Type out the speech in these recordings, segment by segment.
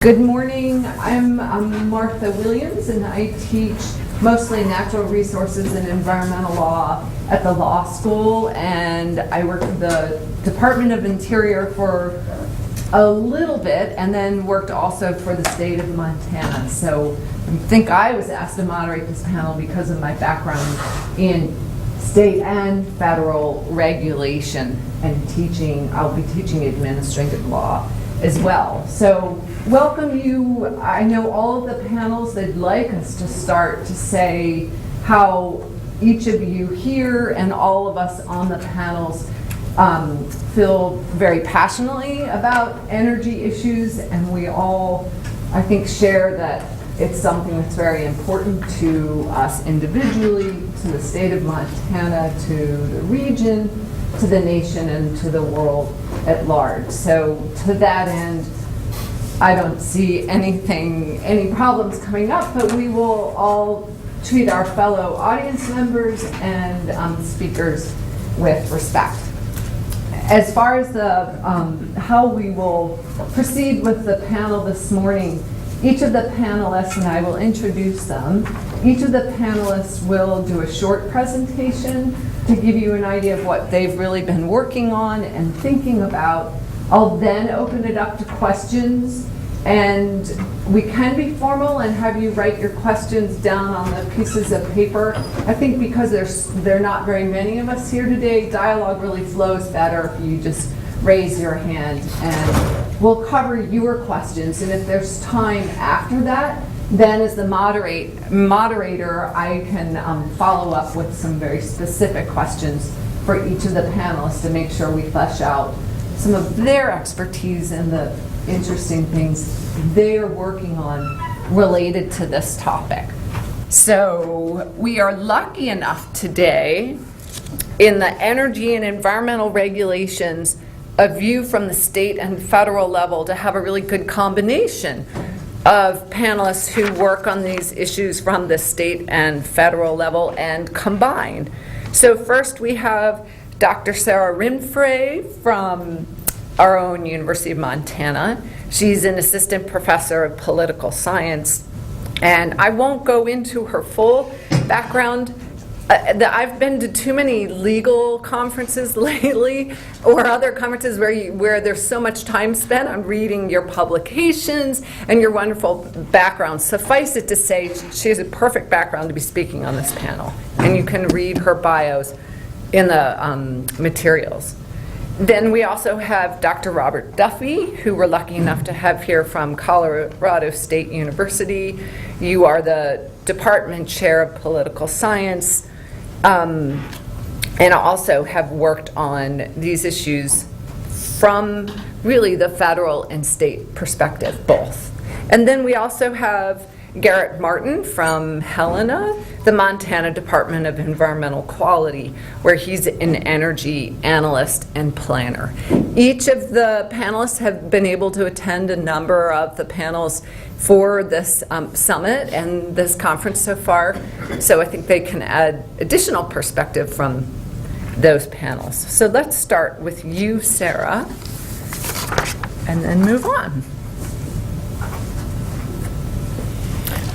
Good morning. I'm Martha Williams, and I teach mostly natural resources and environmental law at the law school, and I worked with the Department of Interior for a little bit and then worked also for the state of Montana. So I think I was asked to moderate this panel because of my background in state and federal regulation and teaching. I'll be teaching administrative law as well. So welcome you. I know all of the panels, they'd like us to start to say how each of you here and all of us on the panels feel very passionately about energy issues, and we all, I think, share that it's something that's very important to us individually, to the state of Montana, to the region, to the nation, and to the world at large. So to that end, I don't see any problems coming up, but we will all treat our fellow audience members and speakers with respect. As far as the how we will proceed with the panel this morning, each of the panelists, and I will introduce them, each of the panelists will do a short presentation to give you an idea of what they've really been working on and thinking about. I'll then open it up to questions, and we can be formal and have you write your questions down on the pieces of paper. I think because there are not very many of us here today, dialogue really flows better if you just raise your hand, and we'll cover your questions. And if there's time after that, then as the moderator, I can follow up with some very specific questions for each of the panelists to make sure we flesh out some of their expertise and the interesting things they're working on related to this topic. So we are lucky enough today in the energy and environmental regulations, a view from the state and federal level, to have a really good combination of panelists who work on these issues from the state and federal level and combined. So first we have Dr. Sara Rinfret from our own University of Montana. She's an assistant professor of political science, and I won't go into her full background. I've been to too many legal conferences lately, or other conferences where there's so much time spent on reading your publications and your wonderful background. Suffice it to say, she has a perfect background to be speaking on this panel, and you can read her bios in the materials. Then we also have Dr. Robert Duffy, who we're lucky enough to have here from Colorado State University. You are the department chair of political science, and also have worked on these issues from really the federal and state perspective, both. And then we also have Garrett Martin from Helena, the Montana Department of Environmental Quality, where he's an energy analyst and planner. Each of the panelists have been able to attend a number of the panels for this summit and this conference so far, so I think they can add additional perspective from those panels. So let's start with you, Sara, and then move on.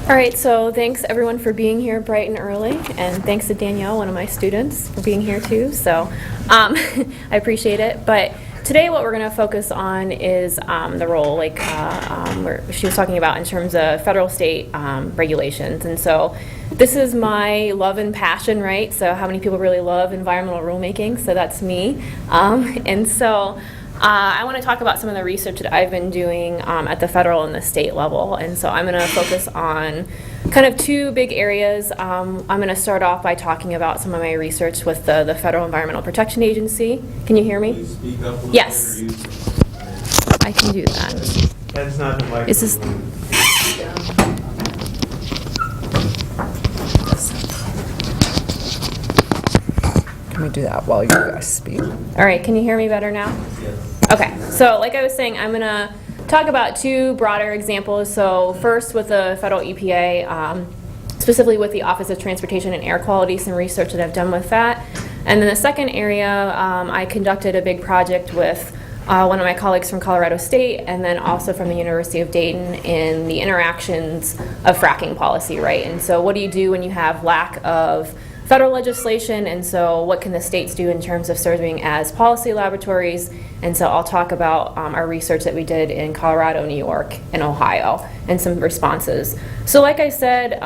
All right, so thanks everyone for being here bright and early, and thanks to Danielle, one of my students, for being here too. So I appreciate it. But today what we're going to focus on is the role, like where she was talking about in terms of federal state regulations. And so this is my love and passion, right? So how many people really love environmental rulemaking? So that's me. And so I want to talk about some of the research that I've been doing at the federal and the state level. And so I'm going to focus on kind of two big areas. I'm going to start off by talking about some of my research with the Federal Environmental Protection Agency. Can you hear me? Please speak up a little Yes. better. I can do that. That's not the microphone. Is this? Can we do that while you guys speak? All right, can you hear me better now? Yes. Okay, so like I was saying, I'm going to talk about two broader examples. So first with the federal EPA, specifically with the Office of Transportation and Air Quality, some research that I've done with that. And then the second area, I conducted a big project with one of my colleagues from Colorado State, and then also from the University of Dayton in the interactions of fracking policy, right? And so what do you do when you have lack of federal legislation, and so what can the states do in terms of serving as policy laboratories? And so I'll talk about our research that we did in Colorado, New York, and Ohio, and some responses. So like I said,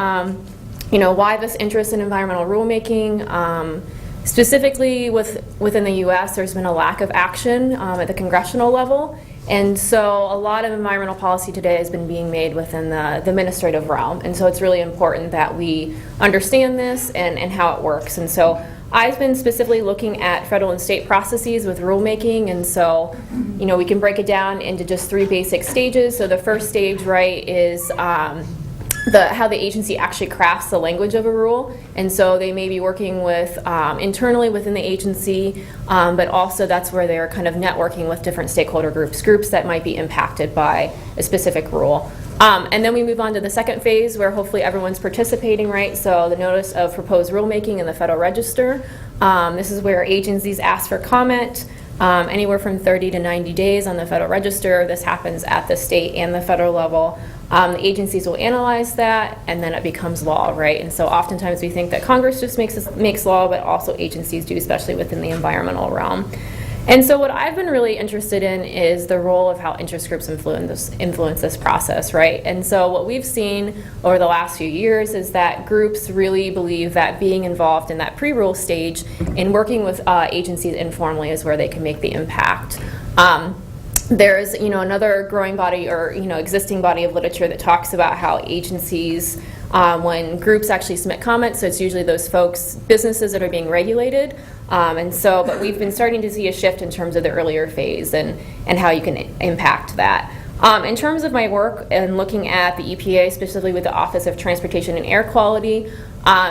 why this interest in environmental rulemaking? Specifically within the US, there's been a lack of action at the congressional level. And so a lot of environmental policy today has been being made within the administrative realm. And so it's really important that we understand this and how it works. And so I've been specifically looking at federal and state processes with rulemaking. And so, we can break it down into just 3 basic stages. So the first stage, right, is how the agency actually crafts the language of a rule. And so they may be working with internally within the agency, but also that's where they're kind of networking with different stakeholder groups that might be impacted by a specific rule. And then we move on to the second phase where hopefully everyone's participating, right? So the notice of proposed rulemaking in the Federal Register. This is where agencies ask for comment. Anywhere from 30 to 90 days on the Federal Register. This happens at the state and the federal level. The agencies will analyze that, and then it becomes law, right? And so oftentimes we think that Congress just makes law, but also agencies do, especially within the environmental realm. And so what I've been really interested in is the role of how interest groups influence this process, right? And so what we've seen over the last few years is that groups really believe that being involved in that pre-rule stage and working with agencies informally is where they can make the impact. There's another growing body or existing body of literature that talks about how agencies, when groups actually submit comments, so it's usually those businesses that are being regulated, but we've been starting to see a shift in terms of the earlier phase and how you can impact that. In terms of my work and looking at the EPA, specifically with the Office of Transportation and Air Quality,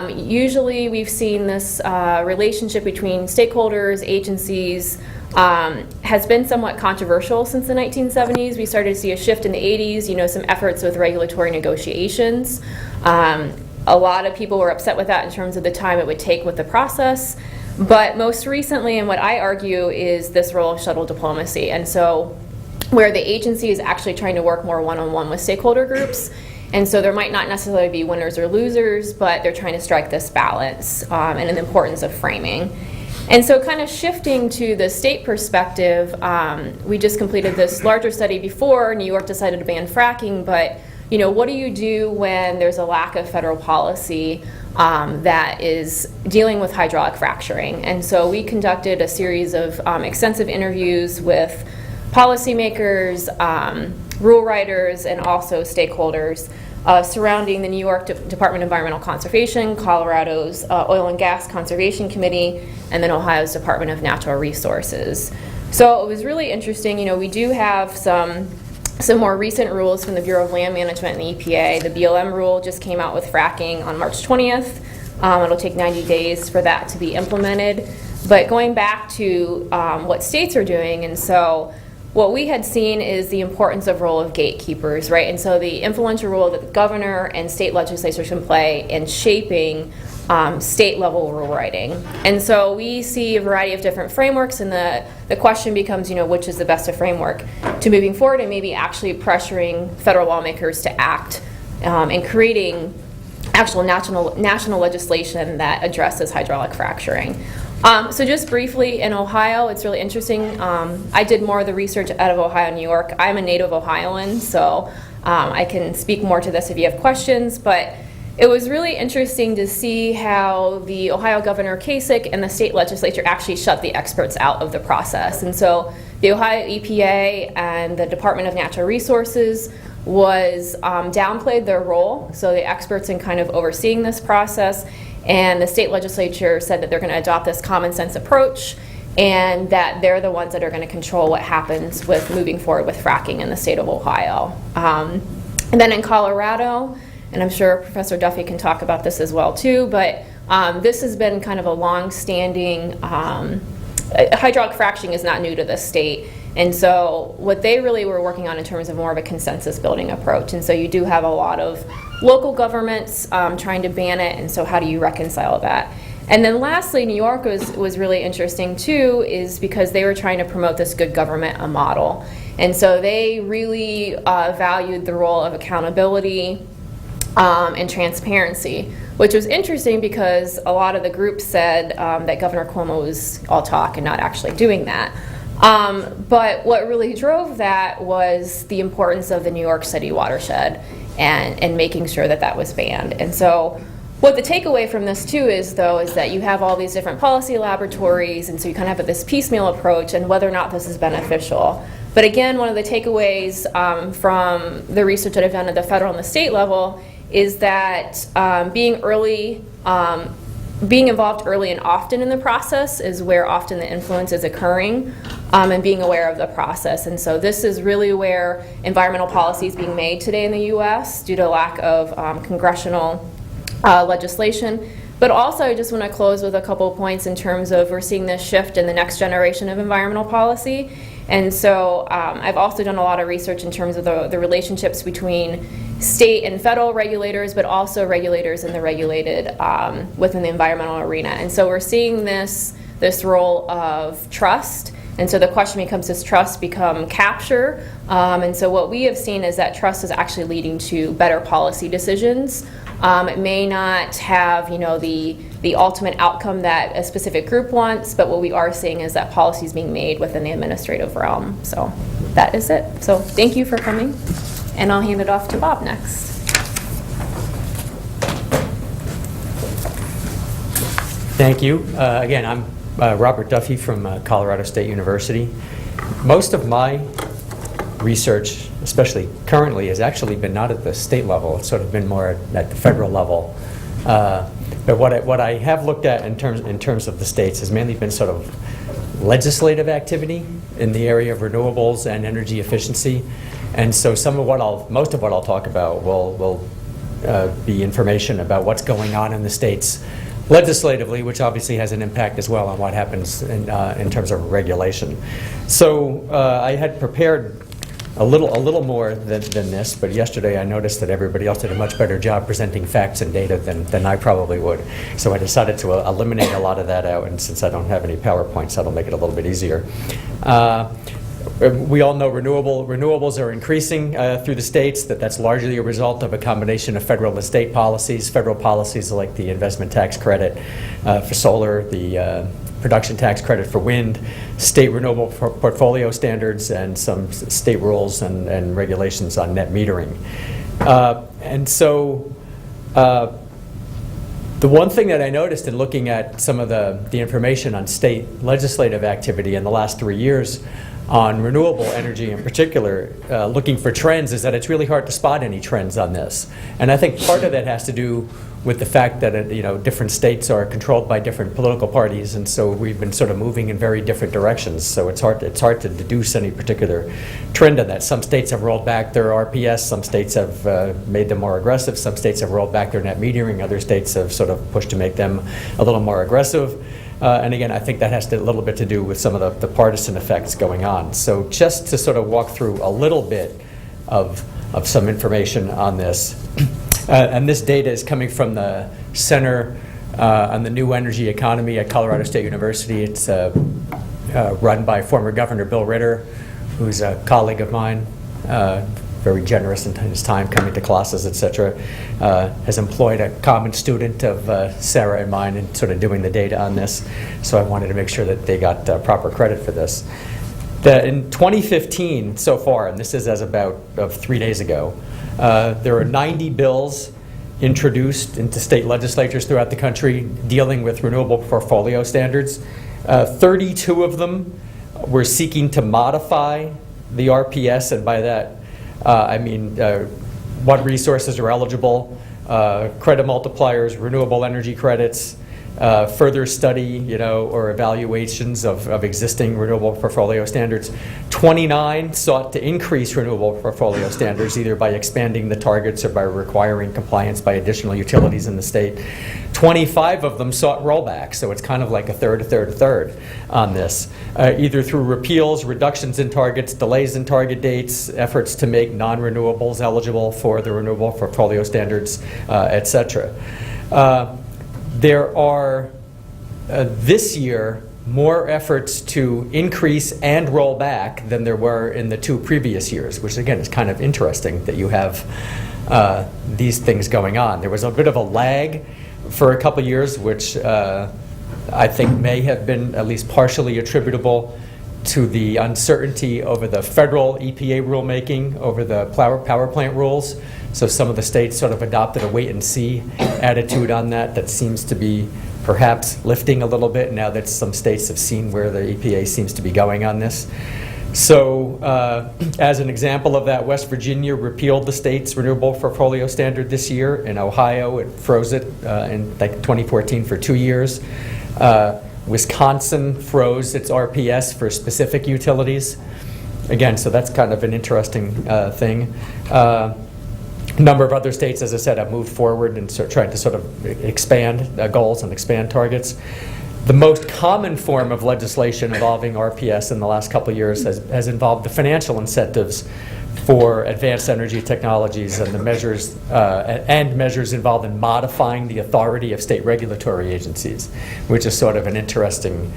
usually we've seen this relationship between stakeholders, agencies, has been somewhat controversial since the 1970s. We started to see a shift in the 80s, some efforts with regulatory negotiations. A lot of people were upset with that in terms of the time it would take with the process. But most recently, and what I argue, is this role of shuttle diplomacy. And so where the agency is actually trying to work more one-on-one with stakeholder groups. And so there might not necessarily be winners or losers, but they're trying to strike this balance and the importance of framing. And so kind of shifting to the state perspective, we just completed this larger study before New York decided to ban fracking, but what do you do when there's a lack of federal policy that is dealing with hydraulic fracturing? And so we conducted a series of extensive interviews with policymakers, rule writers, and also stakeholders surrounding the New York Department of Environmental Conservation, Colorado's Oil and Gas Conservation Committee, and then Ohio's Department of Natural Resources. So it was really interesting. We do have some more recent rules from the Bureau of Land Management and the EPA. The BLM rule just came out with fracking on March 20th. It'll take 90 days for that to be implemented. But going back to what states are doing, and so what we had seen is the importance of role of gatekeepers, right? And so the influential role that the governor and state legislatures can play in shaping state-level rule writing. And so we see a variety of different frameworks, and the question becomes, which is the best framework to moving forward and maybe actually pressuring federal lawmakers to act and creating actual national legislation that addresses hydraulic fracturing. So just briefly, in Ohio, it's really interesting. I did more of the research out of Ohio and New York. I'm a native Ohioan, so I can speak more to this if you have questions, but it was really interesting to see how the Ohio Governor Kasich and the state legislature actually shut the experts out of the process. And so the Ohio EPA and the Department of Natural Resources was downplayed their role, so the experts in kind of overseeing this process. And the state legislature said that they're going to adopt this common sense approach and that they're the ones that are going to control what happens with moving forward with fracking in the state of Ohio. And then in Colorado, and I'm sure Professor Duffy can talk about this as well too, but this has been kind of a long-standing, hydraulic fracturing is not new to the state. And so what they really were working on in terms of more of a consensus building approach. And so you do have a lot of local governments trying to ban it, and so how do you reconcile that? And then lastly, New York was really interesting too, is because they were trying to promote this good government model. And so they really valued the role of accountability and transparency, which was interesting because a lot of the groups said that Governor Cuomo was all talk and not actually doing that. But what really drove that was the importance of the New York City watershed and making sure that that was banned. And so what the takeaway from this too is, though, is that you have all these different policy laboratories, and so you kind of have this piecemeal approach and whether or not this is beneficial. But again, one of the takeaways from the research that I've done at the federal and the state level is that being involved early and often in the process is where often the influence is occurring, and being aware of the process. And so this is really where environmental policy is being made today in the U.S. due to lack of congressional legislation. But also, I just want to close with a couple of points in terms of we're seeing this shift in the next generation of environmental policy. And so I've also done a lot of research in terms of the relationships between state and federal regulators, but also regulators in the regulated within the environmental arena. And so we're seeing this role of trust. And so the question becomes, does trust become capture? And so what we have seen is that trust is actually leading to better policy decisions. It may not have, the ultimate outcome that a specific group wants, but what we are seeing is that policy is being made within the administrative realm. So that is it. So thank you for coming, and I'll hand it off to Bob next. Thank you. Again, I'm Robert Duffy from Colorado State University. Most of my research, especially currently, has actually been not at the state level. It's sort of been more at the federal level. But what I have looked at in terms of the states has mainly been sort of legislative activity in the area of renewables and energy efficiency. And so most of what I'll talk about will be information about what's going on in the states legislatively, which obviously has an impact as well on what happens in terms of regulation. So I had prepared a little more than this, but yesterday I noticed that everybody else did a much better job presenting facts and data than I probably would. So I decided to eliminate a lot of that out, and since I don't have any PowerPoints, that'll make it a little bit easier. We all know renewables are increasing through the states. That's largely a result of a combination of federal and state policies. Federal policies like the investment tax credit for solar, the production tax credit for wind, state renewable portfolio standards, and some state rules and regulations on net metering. And so the one thing that I noticed in looking at some of the information on state legislative activity in the last 3 years on renewable energy in particular, looking for trends, is that it's really hard to spot any trends on this. And I think part of that has to do with the fact that different states are controlled by different political parties, and so we've been sort of moving in very different directions. So it's hard to deduce any particular trend on that. Some states have rolled back their RPS, some states have made them more aggressive, some states have rolled back their net metering, other states have sort of pushed to make them a little more aggressive. And again, I think that has a little bit to do with some of the partisan effects going on. So just to sort of walk through a little bit of some information on this. And this data is coming from the Center on the New Energy Economy at Colorado State University. It's run by former Governor Bill Ritter, who's a colleague of mine, very generous in his time coming to classes, etc. Has employed a common student of Sara and mine in sort of doing the data on this. So I wanted to make sure that they got proper credit for this. In 2015 so far, and this is as of 3 days ago, there are 90 bills introduced into state legislatures throughout the country dealing with renewable portfolio standards. 32 of them were seeking to modify the RPS, and by that I mean what resources are eligible, credit multipliers, renewable energy credits, further study, or evaluations of existing renewable portfolio standards. 29 sought to increase renewable portfolio standards, either by expanding the targets or by requiring compliance by additional utilities in the state. 25 of them sought rollback, so it's kind of like a third on this, either through repeals, reductions in targets, delays in target dates, efforts to make non-renewables eligible for the renewable portfolio standards, etc. There are this year more efforts to increase and roll back than there were in the 2 previous years, which again is kind of interesting that you have these things going on. There was a bit of a lag for a couple years, which I think may have been at least partially attributable to the uncertainty over the federal EPA rulemaking over the power plant rules. So some of the states sort of adopted a wait-and-see attitude on that. That seems to be perhaps lifting a little bit now that some states have seen where the EPA seems to be going on this. So as an example of that, West Virginia repealed the state's renewable portfolio standard this year. In Ohio, it froze it in like 2014 for 2 years. Wisconsin froze its RPS for specific utilities. Again, so that's kind of an interesting thing. A number of other states, as I said, have moved forward and tried to sort of expand goals and expand targets. The most common form of legislation involving RPS in the last couple of years has involved the financial incentives for advanced energy technologies and the measures measures involved in modifying the authority of state regulatory agencies, which is sort of an interesting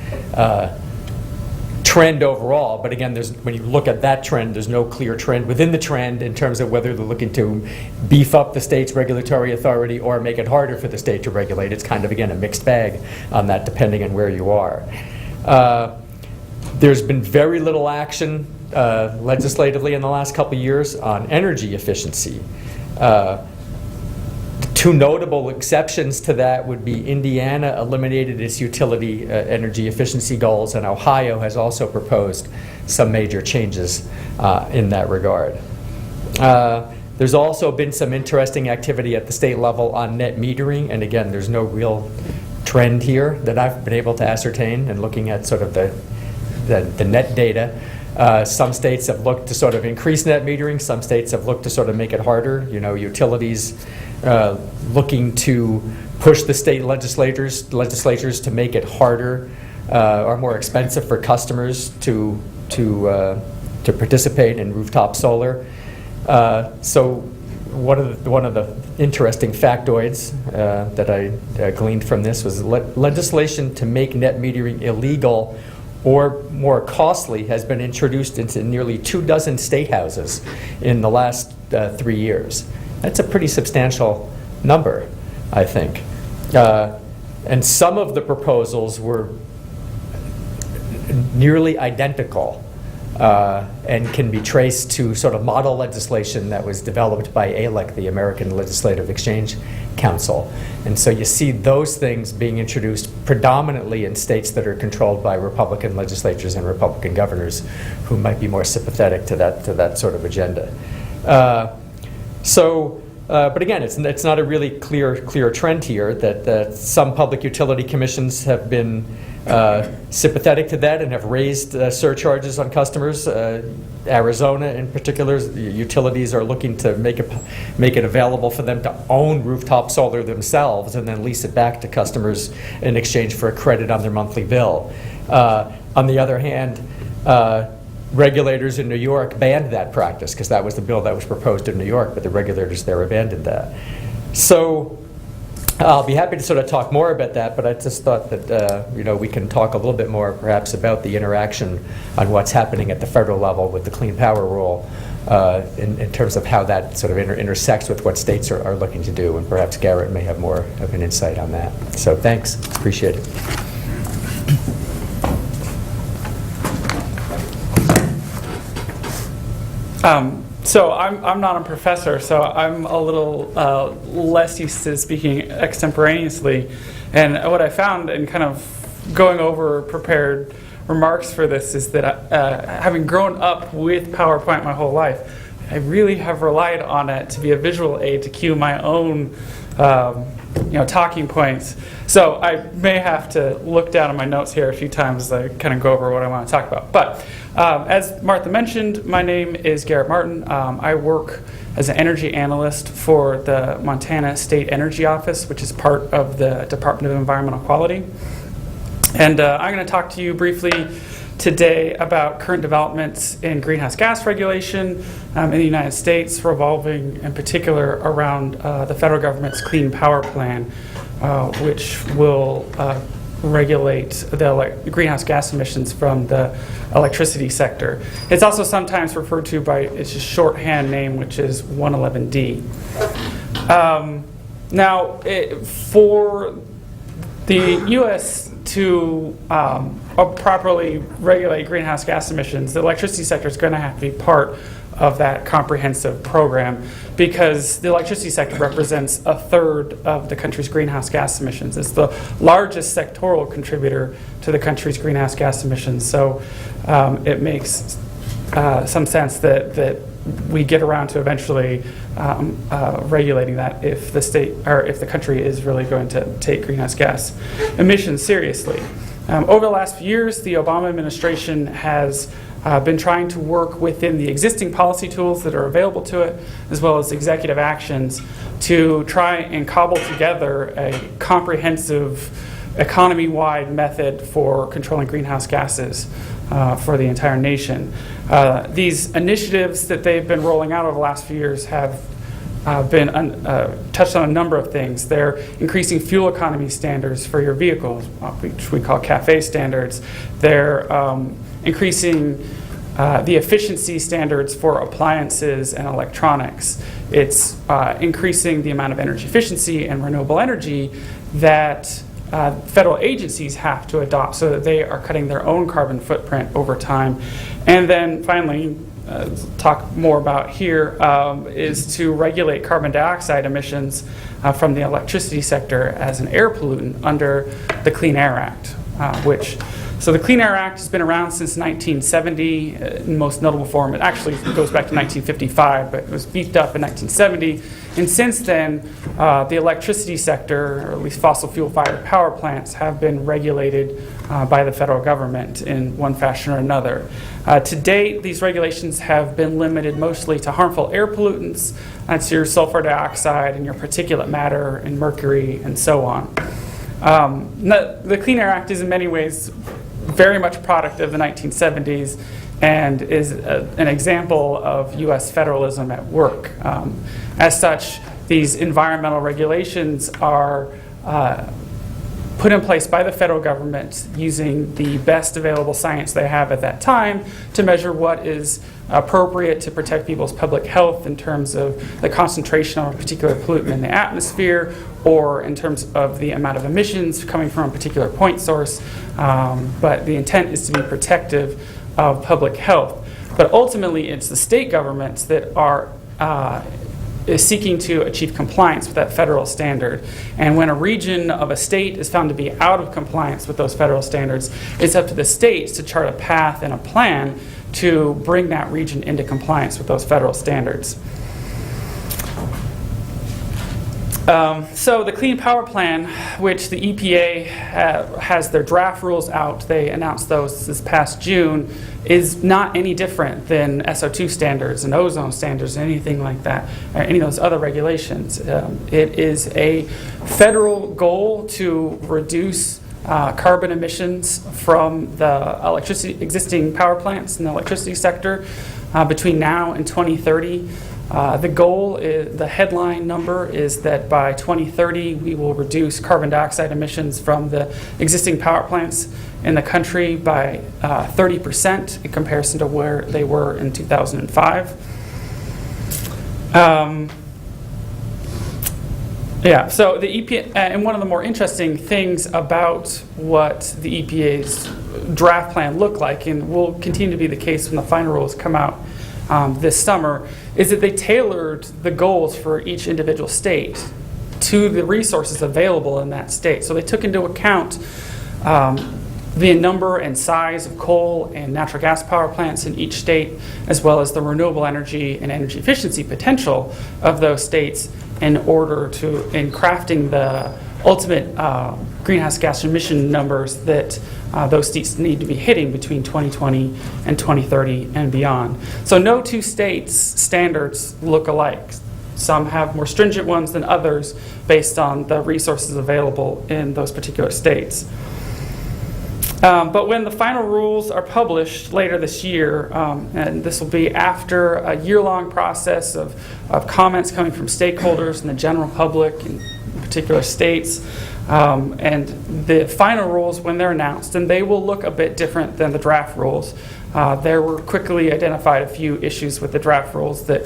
trend overall. But again, when you look at that trend, there's no clear trend within the trend in terms of whether they're looking to beef up the state's regulatory authority or make it harder for the state to regulate. It's kind of, again, a mixed bag on that depending on where you are. There's been very little action legislatively in the last couple of years on energy efficiency. Two notable exceptions to that would be Indiana eliminated its utility energy efficiency goals, and Ohio has also proposed some major changes in that regard. There's also been some interesting activity at the state level on net metering, and again, there's no real trend here that I've been able to ascertain in looking at sort of the net data. Some states have looked to sort of increase net metering. Some states have looked to sort of make it harder. You know, utilities looking to push the state legislatures to make it harder or more expensive for customers to participate in rooftop solar. So one of the interesting factoids that I gleaned from this was legislation to make net metering illegal or more costly has been introduced into nearly 24 state houses in the last 3 years. That's a pretty substantial number, I think. And some of the proposals were nearly identical and can be traced to sort of model legislation that was developed by ALEC, the American Legislative Exchange Council. And so you see those things being introduced predominantly in states that are controlled by Republican legislatures and Republican governors who might be more sympathetic to that sort of agenda. But again, it's not a really clear trend here that some public utility commissions have been sympathetic to that and have raised surcharges on customers. Arizona, in particular, the utilities are looking to make it available for them to own rooftop solar themselves and then lease it back to customers in exchange for a credit on their monthly bill. On the other hand, regulators in New York banned that practice because that was the bill that was proposed in New York, but the regulators there abandoned that. So I'll be happy to sort of talk more about that, but I just thought that we can talk a little bit more perhaps about the interaction on what's happening at the federal level with the Clean Power Rule in terms of how that sort of intersects with what states are looking to do, and perhaps Garrett may have more of an insight on that. So thanks, appreciate it. So I'm not a professor, so I'm a little less used to speaking extemporaneously. And what I found in kind of going over prepared remarks for this is that having grown up with PowerPoint my whole life, I really have relied on it to be a visual aid to cue my own talking points. So I may have to look down at my notes here a few times as I kind of go over what I want to talk about. But as Martha mentioned, my name is Garrett Martin. I work as an energy analyst for the Montana State Energy Office, which is part of the Department of Environmental Quality. And I'm going to talk to you briefly today about current developments in greenhouse gas regulation in the United States, revolving in particular around the federal government's Clean Power Plan, which will regulate the greenhouse gas emissions from the electricity sector. It's also sometimes referred to by its shorthand name, which is 111D. Now, for the U.S. to properly regulate greenhouse gas emissions, the electricity sector is going to have to be part of that comprehensive program, because the electricity sector represents a third of the country's greenhouse gas emissions. It's the largest sectoral contributor to the country's greenhouse gas emissions. So it makes some sense that we get around to eventually regulating that if the state or if the country is really going to take greenhouse gas emissions seriously. Over the last few years, the Obama administration has been trying to work within the existing policy tools that are available to it, as well as executive actions, to try and cobble together a comprehensive economy-wide method for controlling greenhouse gases for the entire nation. These initiatives that they've been rolling out over the last few years have been touched on a number of things. They're increasing fuel economy standards for your vehicles, which we call CAFE standards. They're increasing the efficiency standards for appliances and electronics. It's increasing the amount of energy efficiency and renewable energy that federal agencies have to adopt so that they are cutting their own carbon footprint over time. And then finally, talk more about here, is to regulate carbon dioxide emissions from the electricity sector as an air pollutant under the Clean Air Act, so the Clean Air Act has been around since 1970 in most notable form. It actually goes back to 1955, but it was beefed up in 1970. And since then, the electricity sector, or at least fossil fuel-fired power plants, have been regulated by the federal government in one fashion or another. To date, these regulations have been limited mostly to harmful air pollutants. That's your sulfur dioxide and your particulate matter and mercury and so on. The Clean Air Act is in many ways very much a product of the 1970s and is an example of U.S. federalism at work. As such, these environmental regulations are put in place by the federal government using the best available science they have at that time to measure what is appropriate to protect people's public health in terms of the concentration of a particular pollutant in the atmosphere, or in terms of the amount of emissions coming from a particular point source. But the intent is to be protective of public health. But ultimately, it's the state governments that are is seeking to achieve compliance with that federal standard. And when a region of a state is found to be out of compliance with those federal standards, it's up to the states to chart a path and a plan to bring that region into compliance with those federal standards. So the Clean Power Plan, which the EPA has their draft rules out, they announced those this past June, is not any different than SO2 standards and ozone standards, anything like that, or any of those other regulations. It is a federal goal to reduce carbon emissions from the existing power plants in the electricity sector between now and 2030. The goal, the headline number is that by 2030 we will reduce carbon dioxide emissions from the existing power plants in the country by 30% in comparison to where they were in 2005. So the EPA, and one of the more interesting things about what the EPA's draft plan looked like, and will continue to be the case when the final rules come out this summer, is that they tailored the goals for each individual state to the resources available in that state. So they took into account the number and size of coal and natural gas power plants in each state, as well as the renewable energy and energy efficiency potential of those states in crafting the ultimate greenhouse gas emission numbers that those states need to be hitting between 2020 and 2030 and beyond. So no two states' standards look alike. Some have more stringent ones than others based on the resources available in those particular states. But when the final rules are published later this year, and this will be after a year-long process of comments coming from stakeholders and the general public in particular states, And the final rules, when they're announced, and they will look a bit different than the draft rules. There were quickly identified a few issues with the draft rules that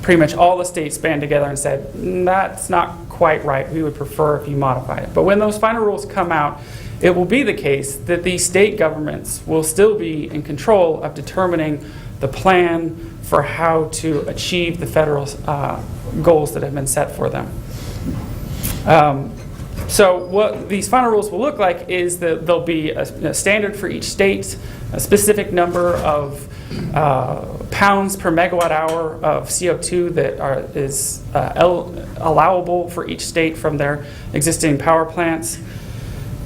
pretty much all the states band together and said, that's not quite right. We would prefer if you modify it. But when those final rules come out, it will be the case that the state governments will still be in control of determining the plan for how to achieve the federal goals that have been set for them. So what these final rules will look like is that there'll be a standard for each state, a specific number of pounds per megawatt hour of CO2 that is allowable for each state from their existing power plants.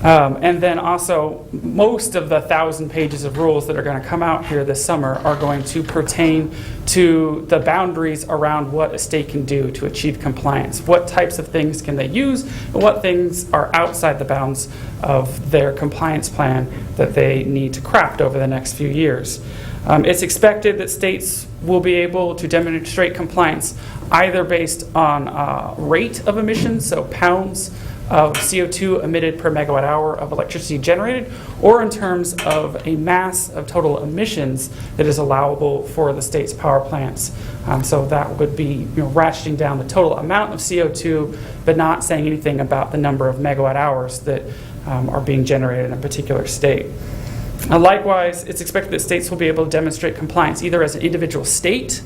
And then also, most of the 1,000 pages of rules that are going to come out here this summer are going to pertain to the boundaries around what a state can do to achieve compliance. What types of things can they use, and what things are outside the bounds of their compliance plan that they need to craft over the next few years. It's expected that states will be able to demonstrate compliance either based on rate of emissions, so pounds of CO2 emitted per megawatt hour of electricity generated, or in terms of a mass of total emissions that is allowable for the state's power plants. So that would be ratcheting down the total amount of CO2, but not saying anything about the number of megawatt hours that are being generated in a particular state. Likewise, it's expected that states will be able to demonstrate compliance either as an individual state,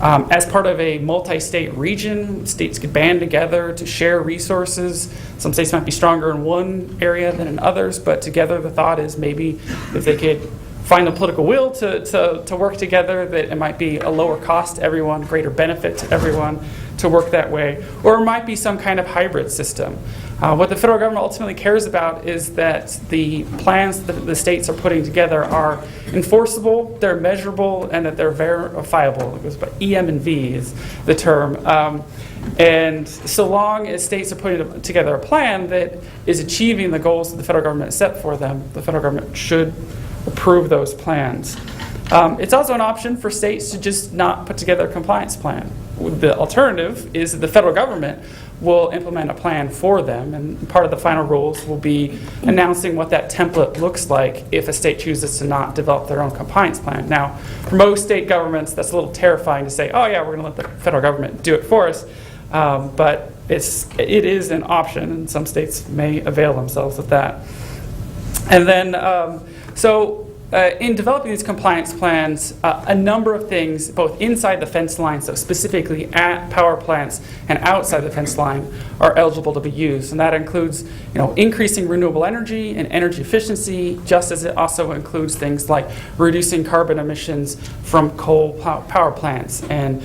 as part of a multi-state region. States could band together to share resources. Some states might be stronger in one area than in others, but together the thought is maybe if they could find the political will to work together, that it might be a lower cost to everyone, greater benefit to everyone to work that way. Or it might be some kind of hybrid system. What the federal government ultimately cares about is that the plans that the states are putting together are enforceable, they're measurable, and that they're verifiable. It goes by EM and V is the term. And so long as states are putting together a plan that is achieving the goals that the federal government has set for them, the federal government should approve those plans. It's also an option for states to just not put together a compliance plan. The alternative is that the federal government will implement a plan for them, and part of the final rules will be announcing what that template looks like if a state chooses to not develop their own compliance plan. Now, for most state governments, that's a little terrifying to say, oh yeah, we're going to let the federal government do it for us, but it is an option, and some states may avail themselves of that. And then, in developing these compliance plans, a number of things, both inside the fence line, so specifically at power plants, and outside the fence line, are eligible to be used. And that includes, increasing renewable energy and energy efficiency, just as it also includes things like reducing carbon emissions from coal power plants and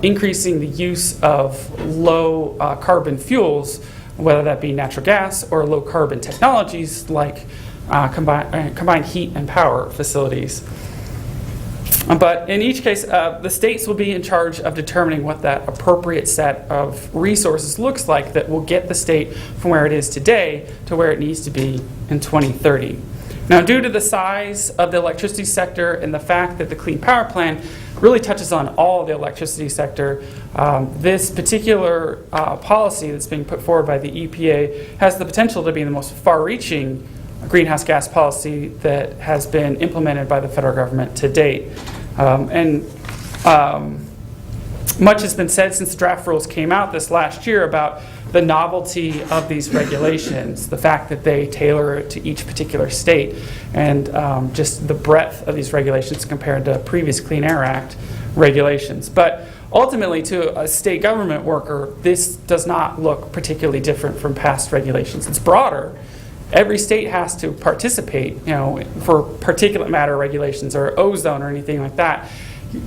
increasing the use of low carbon fuels, whether that be natural gas or low carbon technologies like combined heat and power facilities. But in each case, the states will be in charge of determining what that appropriate set of resources looks like that will get the state from where it is today to where it needs to be in 2030. Now, due to the size of the electricity sector and the fact that the Clean Power Plan really touches on all the electricity sector, this particular policy that's being put forward by the EPA has the potential to be the most far-reaching greenhouse gas policy that has been implemented by the federal government to date. Much has been said since the draft rules came out this last year about the novelty of these regulations, the fact that they tailor it to each particular state, and just the breadth of these regulations compared to previous Clean Air Act regulations. But ultimately, to a state government worker, this does not look particularly different from past regulations. It's broader. Every state has to participate, for particulate matter regulations or ozone or anything like that.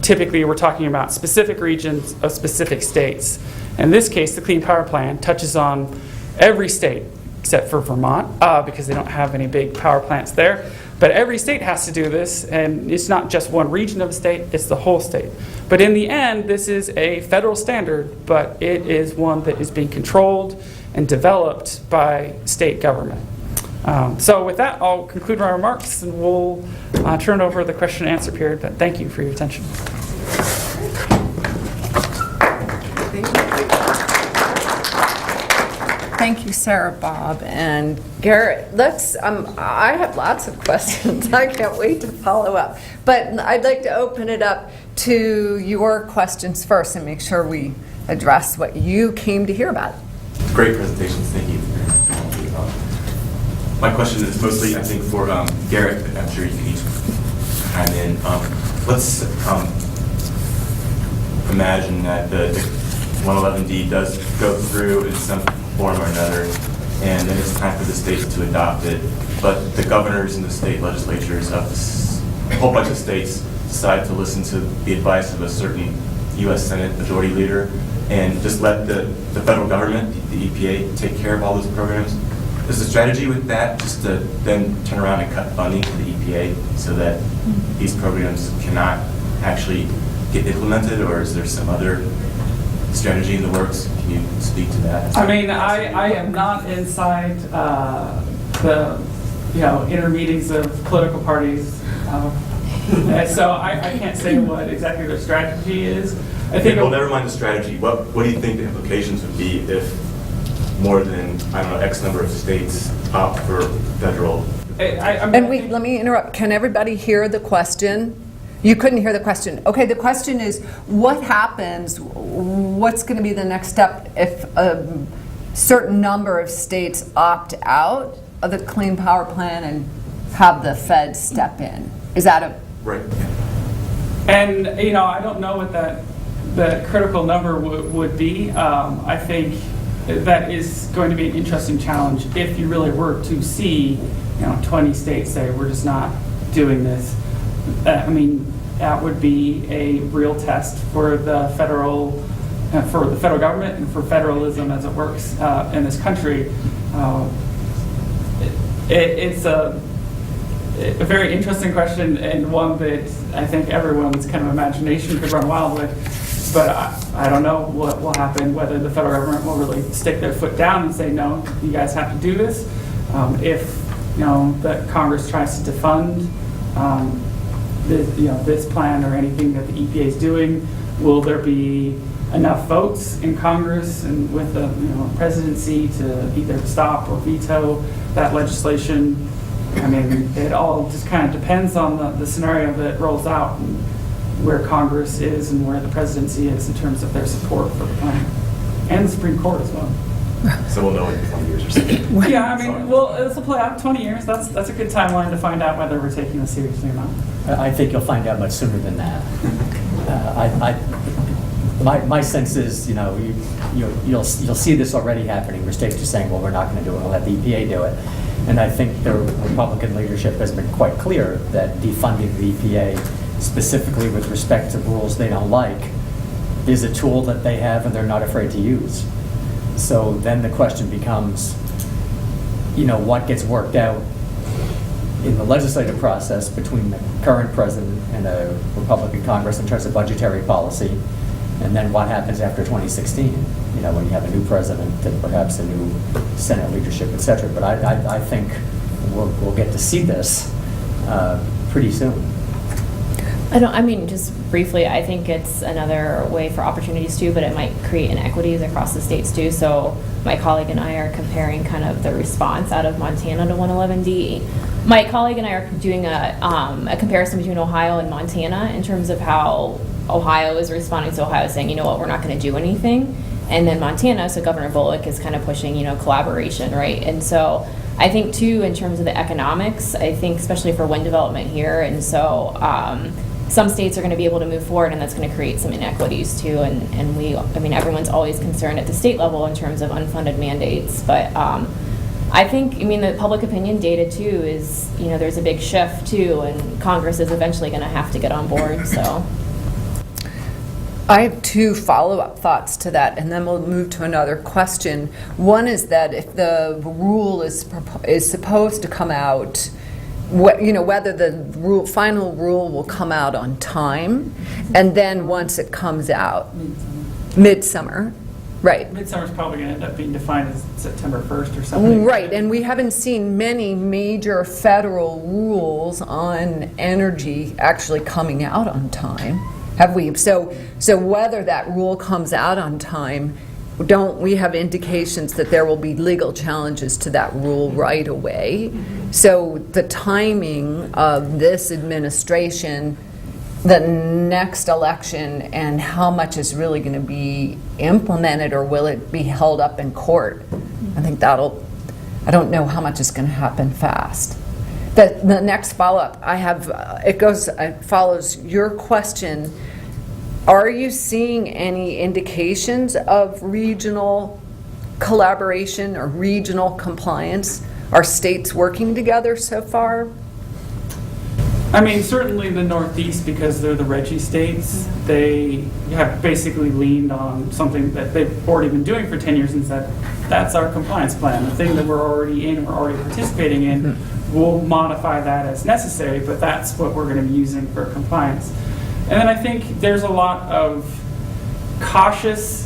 Typically, we're talking about specific regions of specific states. In this case, the Clean Power Plan touches on every state except for Vermont, because they don't have any big power plants there. But every state has to do this, and it's not just one region of a state, it's the whole state. But in the end, this is a federal standard, but it is one that is being controlled and developed by state government. So with that, I'll conclude my remarks, and we'll turn over the question and answer period. But thank you for your attention. Thank thank you, Sarah, Bob, and Garrett. I have lots of questions. I can't wait to follow up. But I'd like to open it up to your questions first and make sure we address what you came to hear about. Great presentations, thank you. My question is mostly, I think, for Garrett, but I'm sure you can each chime in. Let's imagine that the 111D does go through in some form or another, and then it's time for the states to adopt it, but the governors and the state legislatures of a whole bunch of states decide to listen to the advice of a certain U.S. Senate Majority Leader and just let the federal government, the EPA, take care of all those programs. Is the strategy with that just to then turn around and cut funding to the EPA so that these programs cannot actually get implemented, or is there some other strategy in the works? Can you speak to that? I mean, I am not inside the inner meetings of political parties, so I can't say what exactly their strategy is. I think. Well, never mind the strategy. What do you think the implications would be if more than, I don't know, X number of states opt for federal? Let me interrupt. Can everybody hear the question? You couldn't hear the question. Okay, the question is, what happens, what's going to be the next step if a certain number of states opt out of the Clean Power Plan and have the Fed step in? Is that a... Right. And, I don't know what that critical number would be. I think that is going to be an interesting challenge if you really were to see, 20 states say, we're just not doing this. That would be a real test for the federal government and for federalism as it works in this country. It's a very interesting question, and one that I think everyone's kind of imagination could run wild with. But I don't know what will happen, whether the federal government will really stick their foot down and say, no, you guys have to do this. If that Congress tries to defund this plan or anything that the EPA is doing, will there be enough votes in Congress and with the presidency to either stop or veto that legislation? It all just kind of depends on the scenario that rolls out and where Congress is and where the presidency is in terms of their support for the plan, and the Supreme Court as well. So we'll know in 20 years or something. Yeah, this will play out 20 years. That's a good timeline to find out whether we're taking this seriously or not. I think you'll find out much sooner than that. My sense is, you'll see this already happening, where states are saying, well, we're not going to do it, we'll let the EPA do it. And I think the Republican leadership has been quite clear that defunding the EPA, specifically with respect to rules they don't like, is a tool that they have and they're not afraid to use. So then the question becomes, what gets worked out in the legislative process between the current president and a Republican Congress in terms of budgetary policy, and then what happens after 2016, when you have a new president and perhaps a new Senate leadership, et cetera. But I think we'll get to see this pretty soon. Just briefly, I think it's another way for opportunities too, but it might create inequities across the states too. So my colleague and I are comparing kind of the response out of Montana to 111D. My colleague and I are doing a comparison between Ohio and Montana in terms of how Ohio is responding. So Ohio is saying, we're not going to do anything. And then Montana, so Governor Bullock is kind of pushing, collaboration, right? And so I think too, in terms of the economics, I think especially for wind development here, and so some states are going to be able to move forward, and that's going to create some inequities too. And everyone's always concerned at the state level in terms of unfunded mandates, but I think, the public opinion data too is, there's a big shift too, and Congress is eventually going to have to get on board. So I have two follow-up thoughts to that, and then we'll move to another question. One is that if the rule is supposed to come out, whether the final rule will come out on time, and then once it comes out, midsummer, right? Midsummer's probably going to end up being defined as September 1st or something. Right, and we haven't seen many major federal rules on energy actually coming out on time, have we? So whether that rule comes out on time don't we have indications that there will be legal challenges to that rule right away? So the timing of this administration, the next election, and how much is really going to be implemented, or will it be held up in court? I think I don't know how much is going to happen fast. The next follow-up I have, it follows your question. Are you seeing any indications of regional collaboration or regional compliance? Are states working together so far? I mean, certainly the Northeast, because they're the Reggie states, they have basically leaned on something that they've already been doing for 10 years and said, that's our compliance plan. The thing that we're already in, we're already participating in, we'll modify that as necessary, but that's what we're going to be using for compliance. And then I think there's a lot of cautious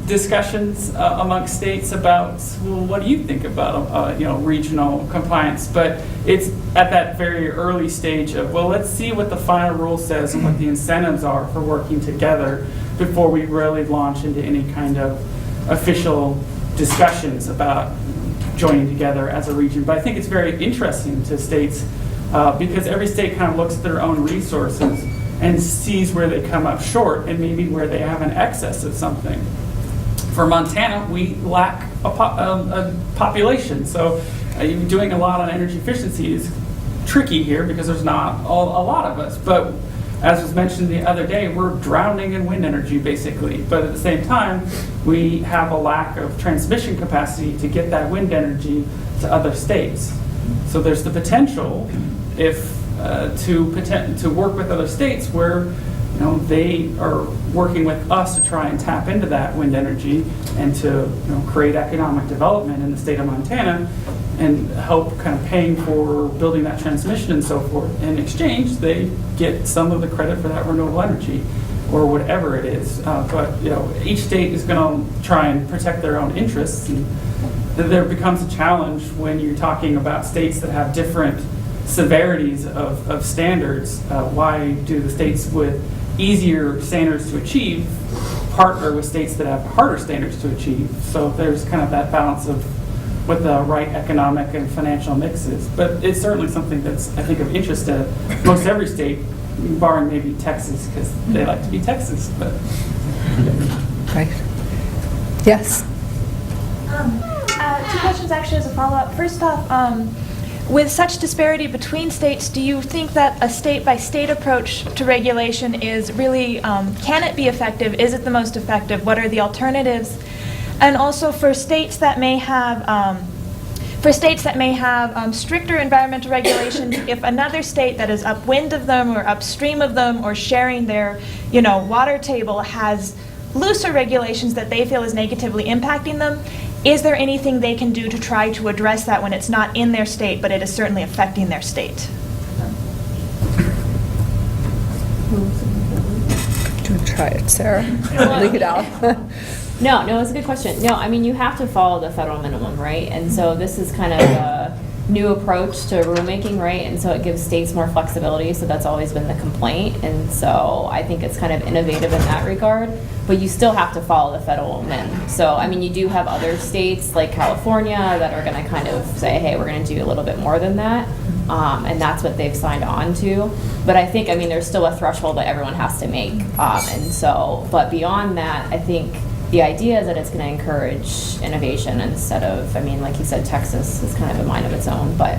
discussions amongst states about, well, what do you think about regional compliance? But it's at that very early stage of, well, let's see what the final rule says and what the incentives are for working together before we really launch into any kind of official discussions about joining together as a region. But I think it's very interesting to states because every state kind of looks at their own resources and sees where they come up short and maybe where they have an excess of something. For Montana, we lack a population, so doing a lot on energy efficiency is tricky here because there's not a lot of us. But as was mentioned the other day, we're drowning in wind energy basically. But at the same time, we have a lack of transmission capacity to get that wind energy to other states. So there's the potential, to work with other states where they are working with us to try and tap into that wind energy and to create economic development in the state of Montana and help kind of paying for building that transmission and so forth. In exchange, they get some of the credit for that renewable energy or whatever it is. But each state is going to try and protect their own interests. And there becomes a challenge when you're talking about states that have different severities of standards. Why do the states with easier standards to achieve partner with states that have harder standards to achieve? So there's kind of that balance of what the right economic and financial mix is. But it's certainly something that's, I think, of interest to most every state, barring maybe Texas, because they like to be Texas. But Right. Yes. Two questions actually as a follow-up. First off, with such disparity between states, do you think that a state-by-state approach to regulation is really, can it be effective? Is it the most effective? What are the alternatives? And also for states that may have, stricter environmental regulations, if another state that is upwind of them or upstream of them or sharing their, water table has looser regulations that they feel is negatively impacting them, is there anything they can do to try to address that when it's not in their state, but it is certainly affecting their state? Do you want to try it, Sarah? Leave it out. No, it's a good question. No, I mean, you have to follow the federal minimum, right? And so this is kind of a new approach to rulemaking, right? And so it gives states more flexibility, so that's always been the complaint. And so I think it's kind of innovative in that regard, but you still have to follow the federal min. So, I mean, you do have other states like California that are going to kind of say, hey, we're going to do a little bit more than that. And that's what they've signed on to. But I think, there's still a threshold that everyone has to make. And so, but beyond that, I think the idea is that it's going to encourage innovation instead of, like you said, Texas is kind of a mind of its own. But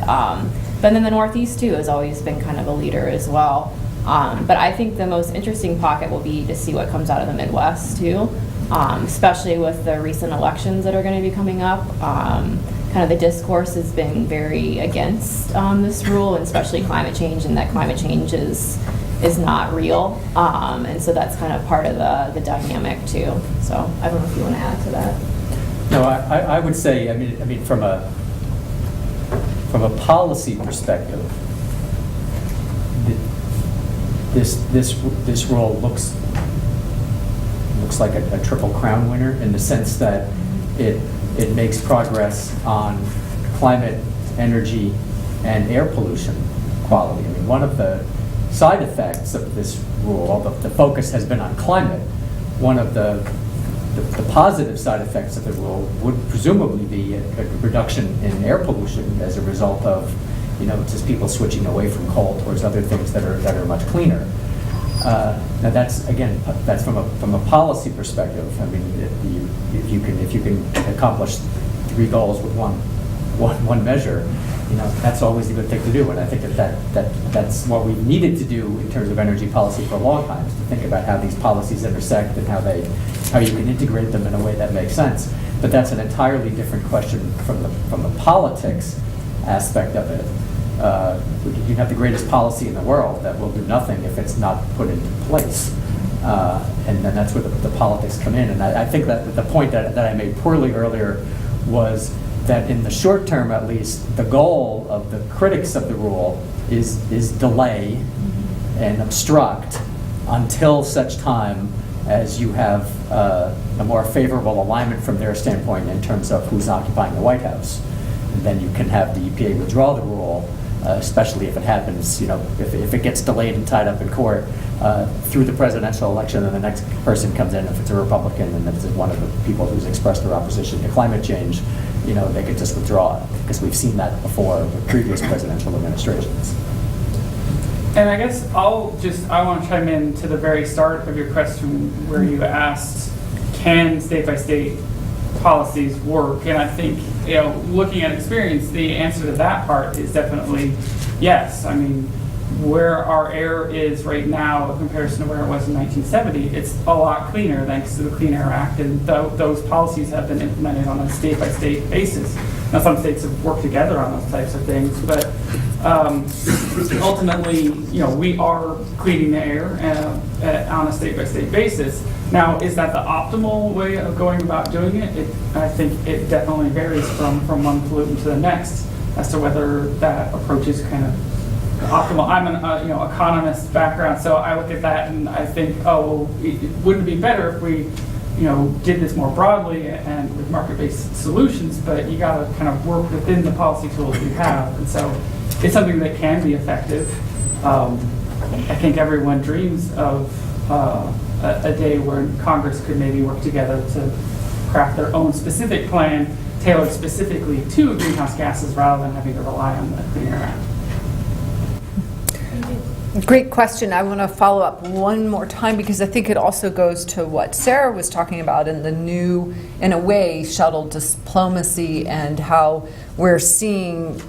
then the Northeast, too, has always been kind of a leader as well. But I think the most interesting pocket will be to see what comes out of the Midwest, too, especially with the recent elections that are going to be coming up. Kind of the discourse has been very against this rule, and especially climate change, and that climate change is not real. And so that's kind of part of the dynamic, too. So I don't know if you want to add to that. No, I would say, from a policy perspective, this rule looks like a Triple Crown winner in the sense that it makes progress on climate, energy, and air pollution quality. One of the side effects of this rule, although the focus has been on climate, one of the the positive side effects of the rule would presumably be a reduction in air pollution as a result of, just people switching away from coal towards other things that are much cleaner. Now that's from a policy perspective. I mean, if you can accomplish 3 goals with one measure, that's always a good thing to do. And I think that's what we've needed to do in terms of energy policy for a long time, is to think about how these policies intersect and how you can integrate them in a way that makes sense. But that's an entirely different question from the politics aspect of it. You have the greatest policy in the world that will do nothing if it's not put into place. And then that's where the politics come in. And I think that the point that I made poorly earlier was that in the short term, at least, the goal of the critics of the rule is delay and obstruct until such time as you have a more favorable alignment from their standpoint in terms of who's occupying the White House. And then you can have the EPA withdraw the rule, especially if it happens, if it gets delayed and tied up in court through the presidential election, and the next person comes in, if it's a Republican and it's one of the people who's expressed their opposition to climate change, they could just withdraw it, because we've seen that before with previous presidential administrations. And I guess I want to chime in to the very start of your question where you asked, can state-by-state policies work? And I think, looking at experience, the answer to that part is definitely yes. I mean, where our air is right now in comparison to where it was in 1970, it's a lot cleaner thanks to the Clean Air Act, and those policies have been implemented on a state-by-state basis. Now, some states have worked together on those types of things, but ultimately, we are cleaning the air on a state-by-state basis. Now, is that the optimal way of going about doing it? I think it definitely varies from one pollutant to the next as to whether that approach is kind of optimal. I'm an economist background, so I look at that and I think, wouldn't it be better if we did this more broadly and with market-based solutions? But you got to kind of work within the policy tools we have, and so it's something that can be effective. I think everyone dreams of a day where Congress could maybe work together to craft their own specific plan tailored specifically to greenhouse gases rather than having to rely on the Clean Air Act. Great question. I want to follow up one more time because I think it also goes to what Sara was talking about in the new, in a way, shuttle diplomacy, and how we're seeing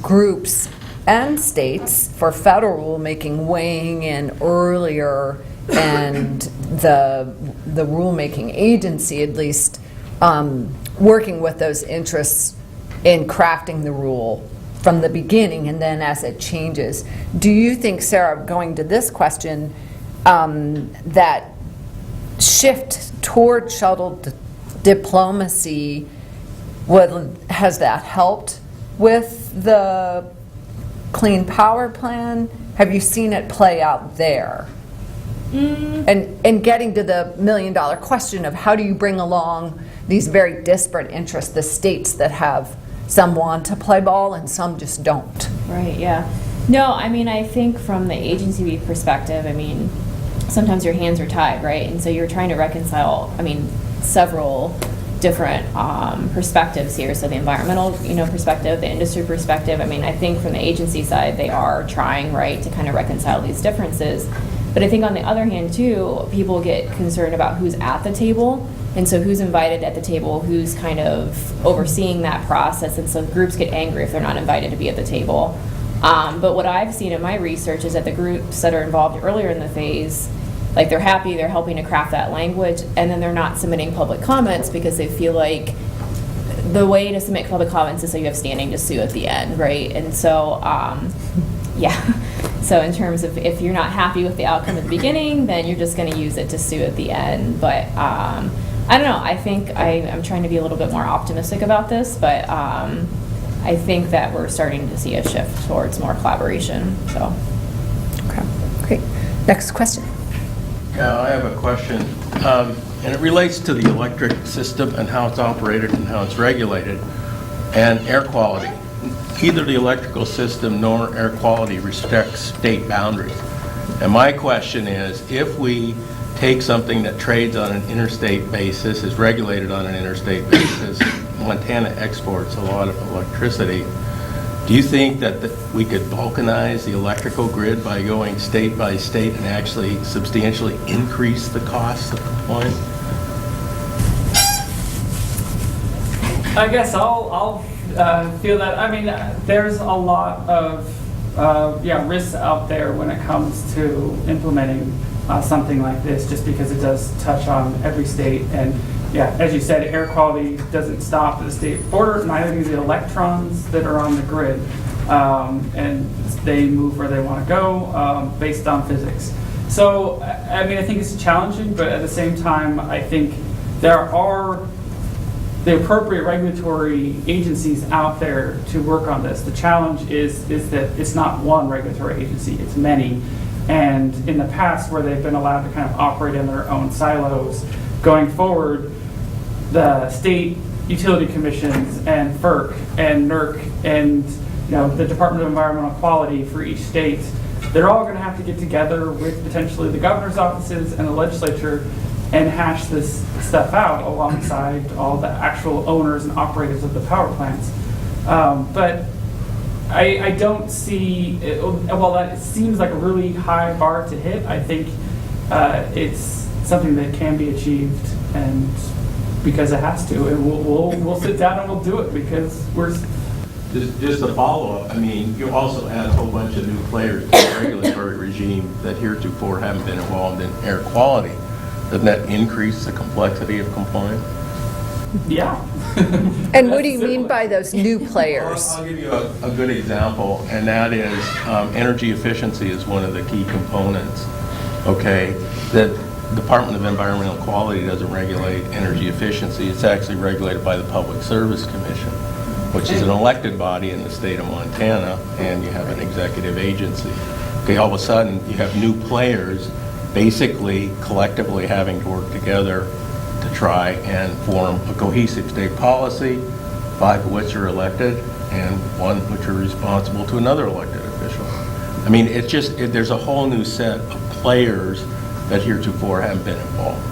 groups and states for federal rulemaking weighing in earlier, and the rulemaking agency at least working with those interests in crafting the rule from the beginning, and then as it changes. Do you think, Sara, going to this question, that shift toward shuttle diplomacy, has that helped with the Clean Power Plan? Have you seen it play out there? And getting to the million-dollar question of how do you bring along these very disparate interests, the states that have, some want to play ball and some just don't. Right, yeah. No, I mean, I think from the agency perspective, I mean, sometimes your hands are tied, right? And so you're trying to reconcile, I mean, several different perspectives here. So the environmental, perspective, the industry perspective. I mean, I think from the agency side, they are trying, right, to kind of reconcile these differences. But I think on the other hand, too, people get concerned about who's at the table. And so who's invited at the table, who's kind of overseeing that process. And so groups get angry if they're not invited to be at the table. But what I've seen in my research is that the groups that are involved earlier in the phase, like they're happy, they're helping to craft that language, and then they're not submitting public comments because they feel like the way to submit public comments is so you have standing to sue at the end, right? And so, yeah. So in terms of if you're not happy with the outcome at the beginning, then you're just going to use it to sue at the end. But I don't know. I think I'm trying to be a little bit more optimistic about this, but I think that we're starting to see a shift towards more collaboration. So, okay, great. Next question. Yeah, I have a question, and it relates to the electric system and how it's operated and how it's regulated, and air quality. Neither the electrical system nor air quality respects state boundaries. And my question is, if we take something that trades on an interstate basis, is regulated on an interstate basis. Montana exports a lot of electricity. Do you think that we could balkanize the electrical grid by going state by state and actually substantially increase the costs of compliance? I guess I'll feel that. I mean, there's a lot of risks out there when it comes to implementing something like this, just because it does touch on every state. And yeah, as you said, air quality doesn't stop at the state border, neither do the electrons that are on the grid. And they move where they want to go based on physics. So, I mean, I think it's challenging, but at the same time, I think there are the appropriate regulatory agencies out there to work on this. The challenge is that it's not one regulatory agency, it's many. And in the past, where they've been allowed to kind of operate in their own silos, going forward, the state utility commissions and FERC and NERC and the Department of Environmental Quality for each state, they're all going to have to get together with potentially the governor's offices and the legislature and hash this stuff out alongside all the actual owners and operators of the power plants. But I don't see, well, that seems like a really high bar to hit. I think it's something that can be achieved, and because it has to, and we'll sit down and we'll do it because we're. Just a follow-up, I mean, you also add a whole bunch of new players to the regulatory regime that heretofore haven't been involved in air quality. Doesn't that increase the complexity of compliance? Yeah. And what do you mean by those new players? I'll give you a good example, and that is energy efficiency is one of the key components, okay? The Department of Environmental Quality doesn't regulate energy efficiency. It's actually regulated by the Public Service Commission, which is an elected body in the state of Montana, and you have an executive agency. Okay, all of a sudden, you have new players basically collectively having to work together to try and form a cohesive state policy, 5 of which are elected, and 1 which are responsible to another elected official. I mean, it's just, there's a whole new set of players that heretofore haven't been involved.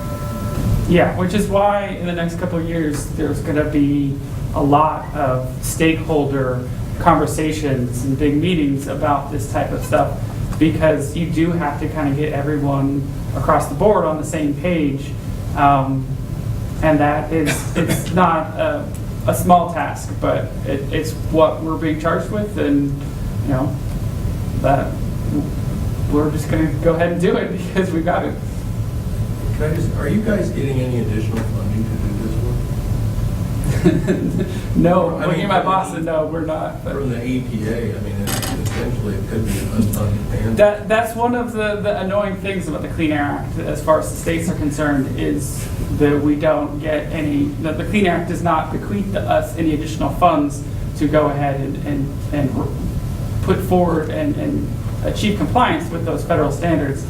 Yeah, which is why in the next couple of years, there's going to be a lot of stakeholder conversations and big meetings about this type of stuff, because you do have to kind of get everyone across the board on the same page. And that is, it's not a small task, but it's what we're being charged with, and that we're just going to go ahead and do it because we've got it. Can I just, are you guys getting any additional funding to do this work? No, looking at my boss said no, we're not. But from the EPA, I mean, essentially it could be an unfunded mandate. That's one of the annoying things about the Clean Air Act, as far as the states are concerned, is that we don't get any, that the Clean Air Act does not bequeath to us any additional funds to go ahead and put forward and achieve compliance with those federal standards.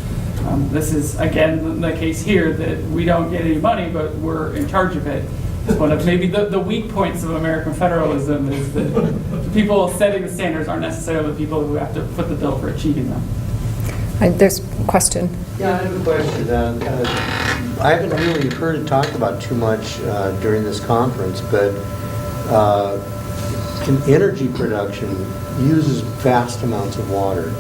This is, again, the case here that we don't get any money, but we're in charge of it. One of maybe the weak points of American federalism is that the people setting the standards aren't necessarily the people who have to foot the bill for achieving them. There's a question. Yeah, I have a question. I haven't really heard it talked about too much during this conference, but energy production uses vast amounts of water,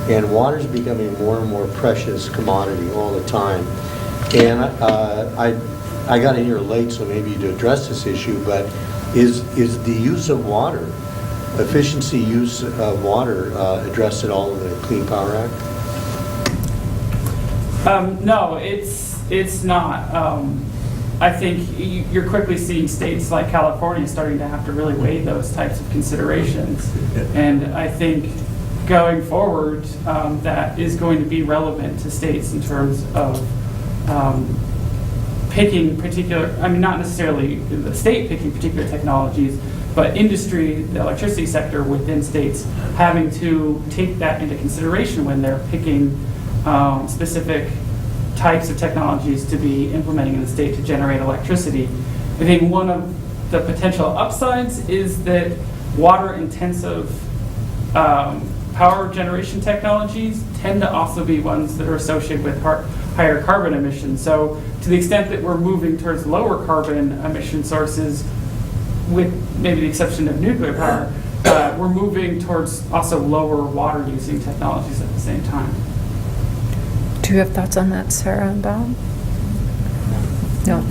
and water is becoming a more and more precious commodity all the time. And I got in here late, so maybe to address this issue, but is the use of water, efficiency use of water, addressed at all in the Clean Power Act? No, it's not. I think you're quickly seeing states like California starting to have to really weigh those types of considerations. And I think going forward, that is going to be relevant to states in terms of picking particular, I mean, not necessarily the state picking particular technologies, but industry, the electricity sector within states having to take that into consideration when they're picking specific types of technologies to be implementing in the state to generate electricity. I think one of the potential upsides is that water-intensive power generation technologies tend to also be ones that are associated with higher carbon emissions. So to the extent that we're moving towards lower carbon emission sources, with maybe the exception of nuclear power, we're moving towards also lower water using technologies at the same time. Do you have thoughts on that, Sara and Bob? No.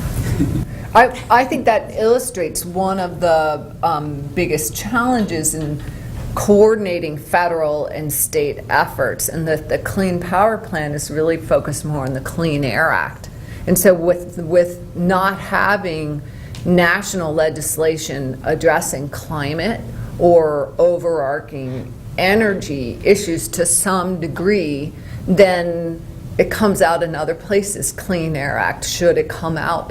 I think that illustrates one of the biggest challenges in coordinating federal and state efforts, and that the Clean Power Plan is really focused more on the Clean Air Act. And so with not having national legislation addressing climate or overarching energy issues to some degree, then it comes out in other places. Clean Air Act, should it come out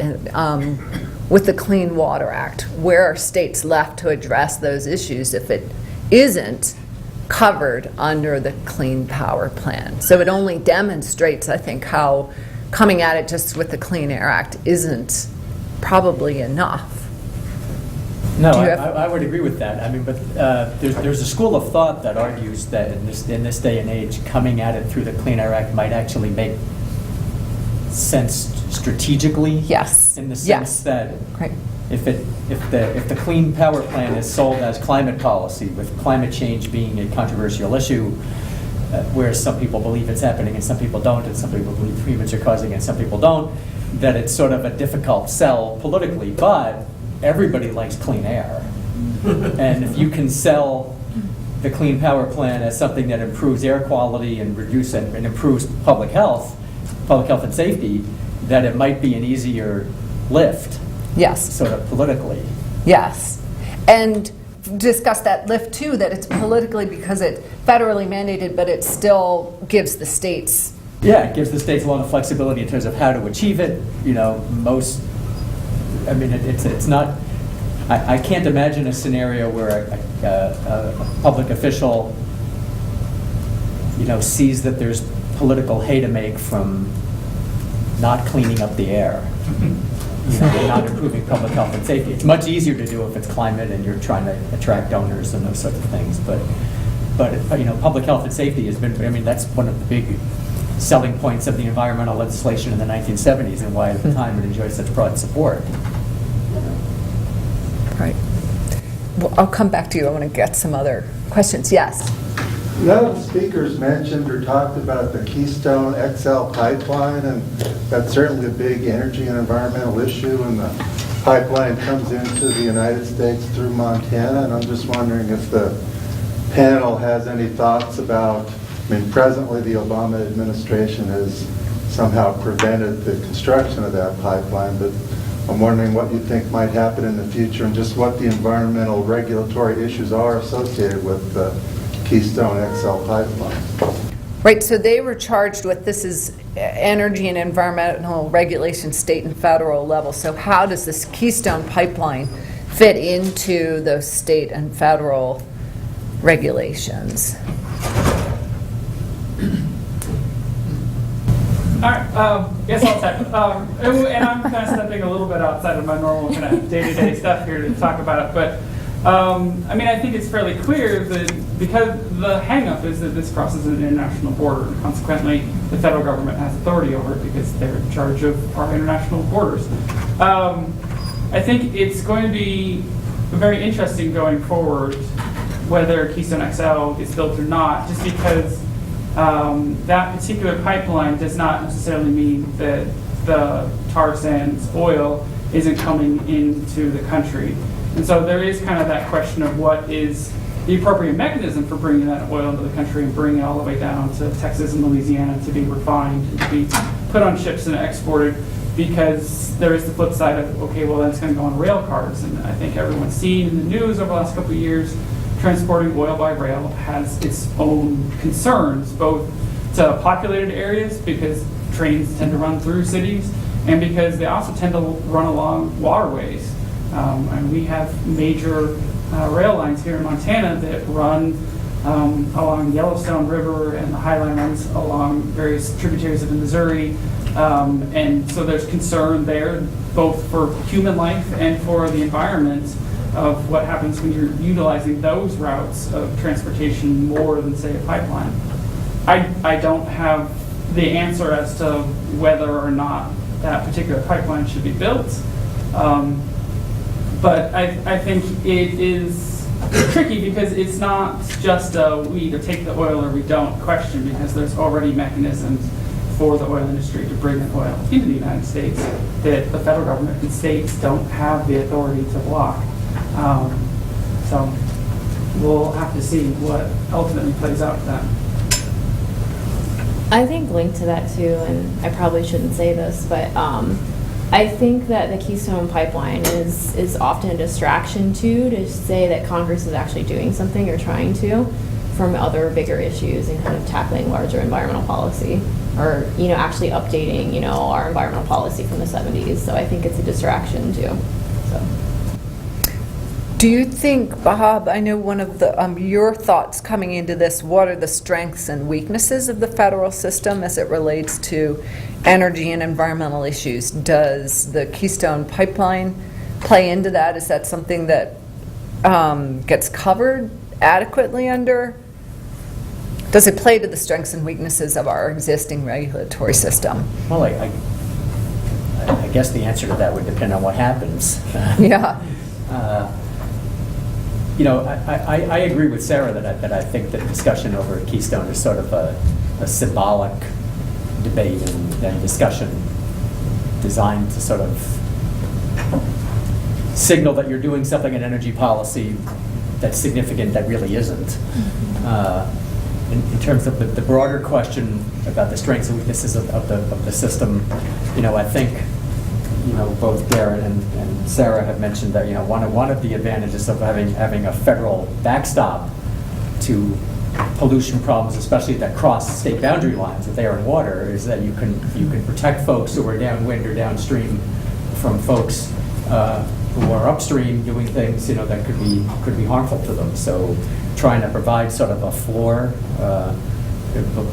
with the Clean Water Act? Where are states left to address those issues if it isn't covered under the Clean Power Plan? So it only demonstrates, I think, how coming at it just with the Clean Air Act isn't probably enough. No, I would agree with that. I mean, but there's a school of thought that argues that in this day and age, coming at it through the Clean Air Act might actually make sense strategically. Yes. In the sense Yes. that Right. if the Clean Power Plan is sold as climate policy, with climate change being a controversial issue, whereas some people believe it's happening and some people don't, and some people believe humans are causing it and some people don't, that it's sort of a difficult sell politically. But everybody likes clean air. And if you can sell the Clean Power Plan as something that improves air quality and improves public health and safety, that it might be an easier lift. Yes. Sort of politically. Yes. And discuss that lift too, that it's politically because it's federally mandated, but it still gives the states. Yeah, it gives the states a lot of flexibility in terms of how to achieve it. You know, it's not, I can't imagine a scenario where a public official, sees that there's political hay to make from not cleaning up the air, and not improving public health and safety. It's much easier to do if it's climate and you're trying to attract donors and those sorts of things. But public health and safety has been, that's one of the big selling points of the environmental legislation in the 1970s, and why at the time it enjoyed such broad support. Right. Well, I'll come back to you. I want to get some other questions. Yes. None of the speakers mentioned or talked about the Keystone XL pipeline, and that's certainly a big energy and environmental issue, and the pipeline comes into the United States through Montana, and I'm just wondering if the panel has any thoughts about, presently the Obama administration has somehow prevented the construction of that pipeline, but I'm wondering what you think might happen in the future and just what the environmental regulatory issues are associated with the Keystone XL pipeline. Right, so they were charged with, this is energy and environmental regulation, state and federal level. So how does this Keystone pipeline fit into those state and federal regulations? All right, guess I'll tackle it. And I'm kind of stepping a little bit outside of my normal kind of day-to-day stuff here to talk about it. But I think it's fairly clear that because the hang-up is that this crosses an international border, and consequently the federal government has authority over it because they're in charge of our international borders. I think it's going to be very interesting going forward whether Keystone XL is built or not, just because that particular pipeline does not necessarily mean that the tar sands oil isn't coming into the country. And so there is kind of that question of what is the appropriate mechanism for bringing that oil into the country and bringing it all the way down to Texas and Louisiana to be refined and to be put on ships and exported, because there is the flip side of, okay, well, then it's going to go on rail cars. And I think everyone's seen in the news over the last couple of years, transporting oil by rail has its own concerns, both to populated areas, because trains tend to run through cities, and because they also tend to run along waterways. And we have major rail lines here in Montana that run along the Yellowstone River, and the High Line runs along various tributaries of the Missouri. And so there's concern there, both for human life and for the environment, of what happens when you're utilizing those routes of transportation more than, say, a pipeline. I don't have the answer as to whether or not that particular pipeline should be built. But I think it is tricky because it's not just a we either take the oil or we don't question, because there's already mechanisms for the oil industry to bring in oil into the United States that the federal government and states don't have the authority to block. So we'll have to see what ultimately plays out with that. I think linked to that too, and I probably shouldn't say this, but I think that the Keystone Pipeline is often a distraction too, to say that Congress is actually doing something or trying to, from other bigger issues and kind of tackling larger environmental policy, or actually updating our environmental policy from the 70s. So I think it's a distraction too. So. Do you think, Bob, I know one of the your thoughts coming into this, what are the strengths and weaknesses of the federal system as it relates to energy and environmental issues? Does the Keystone Pipeline play into that? Is that something that gets covered adequately under? Does it play to the strengths and weaknesses of our existing regulatory system? Well, I guess the answer to that would depend on what happens. Yeah. I agree with Sara that I think that discussion over Keystone is sort of a symbolic debate and discussion designed to sort of signal that you're doing something in energy policy that's significant that really isn't. In terms of the broader question about the strengths and weaknesses of the system, I think both Garrett and Sara have mentioned that one of the advantages of having a federal backstop to pollution problems, especially that cross state boundary lines with air and water, is that you can protect folks who are downwind or downstream from folks who are upstream doing things that could be harmful to them. So trying to provide sort of a floor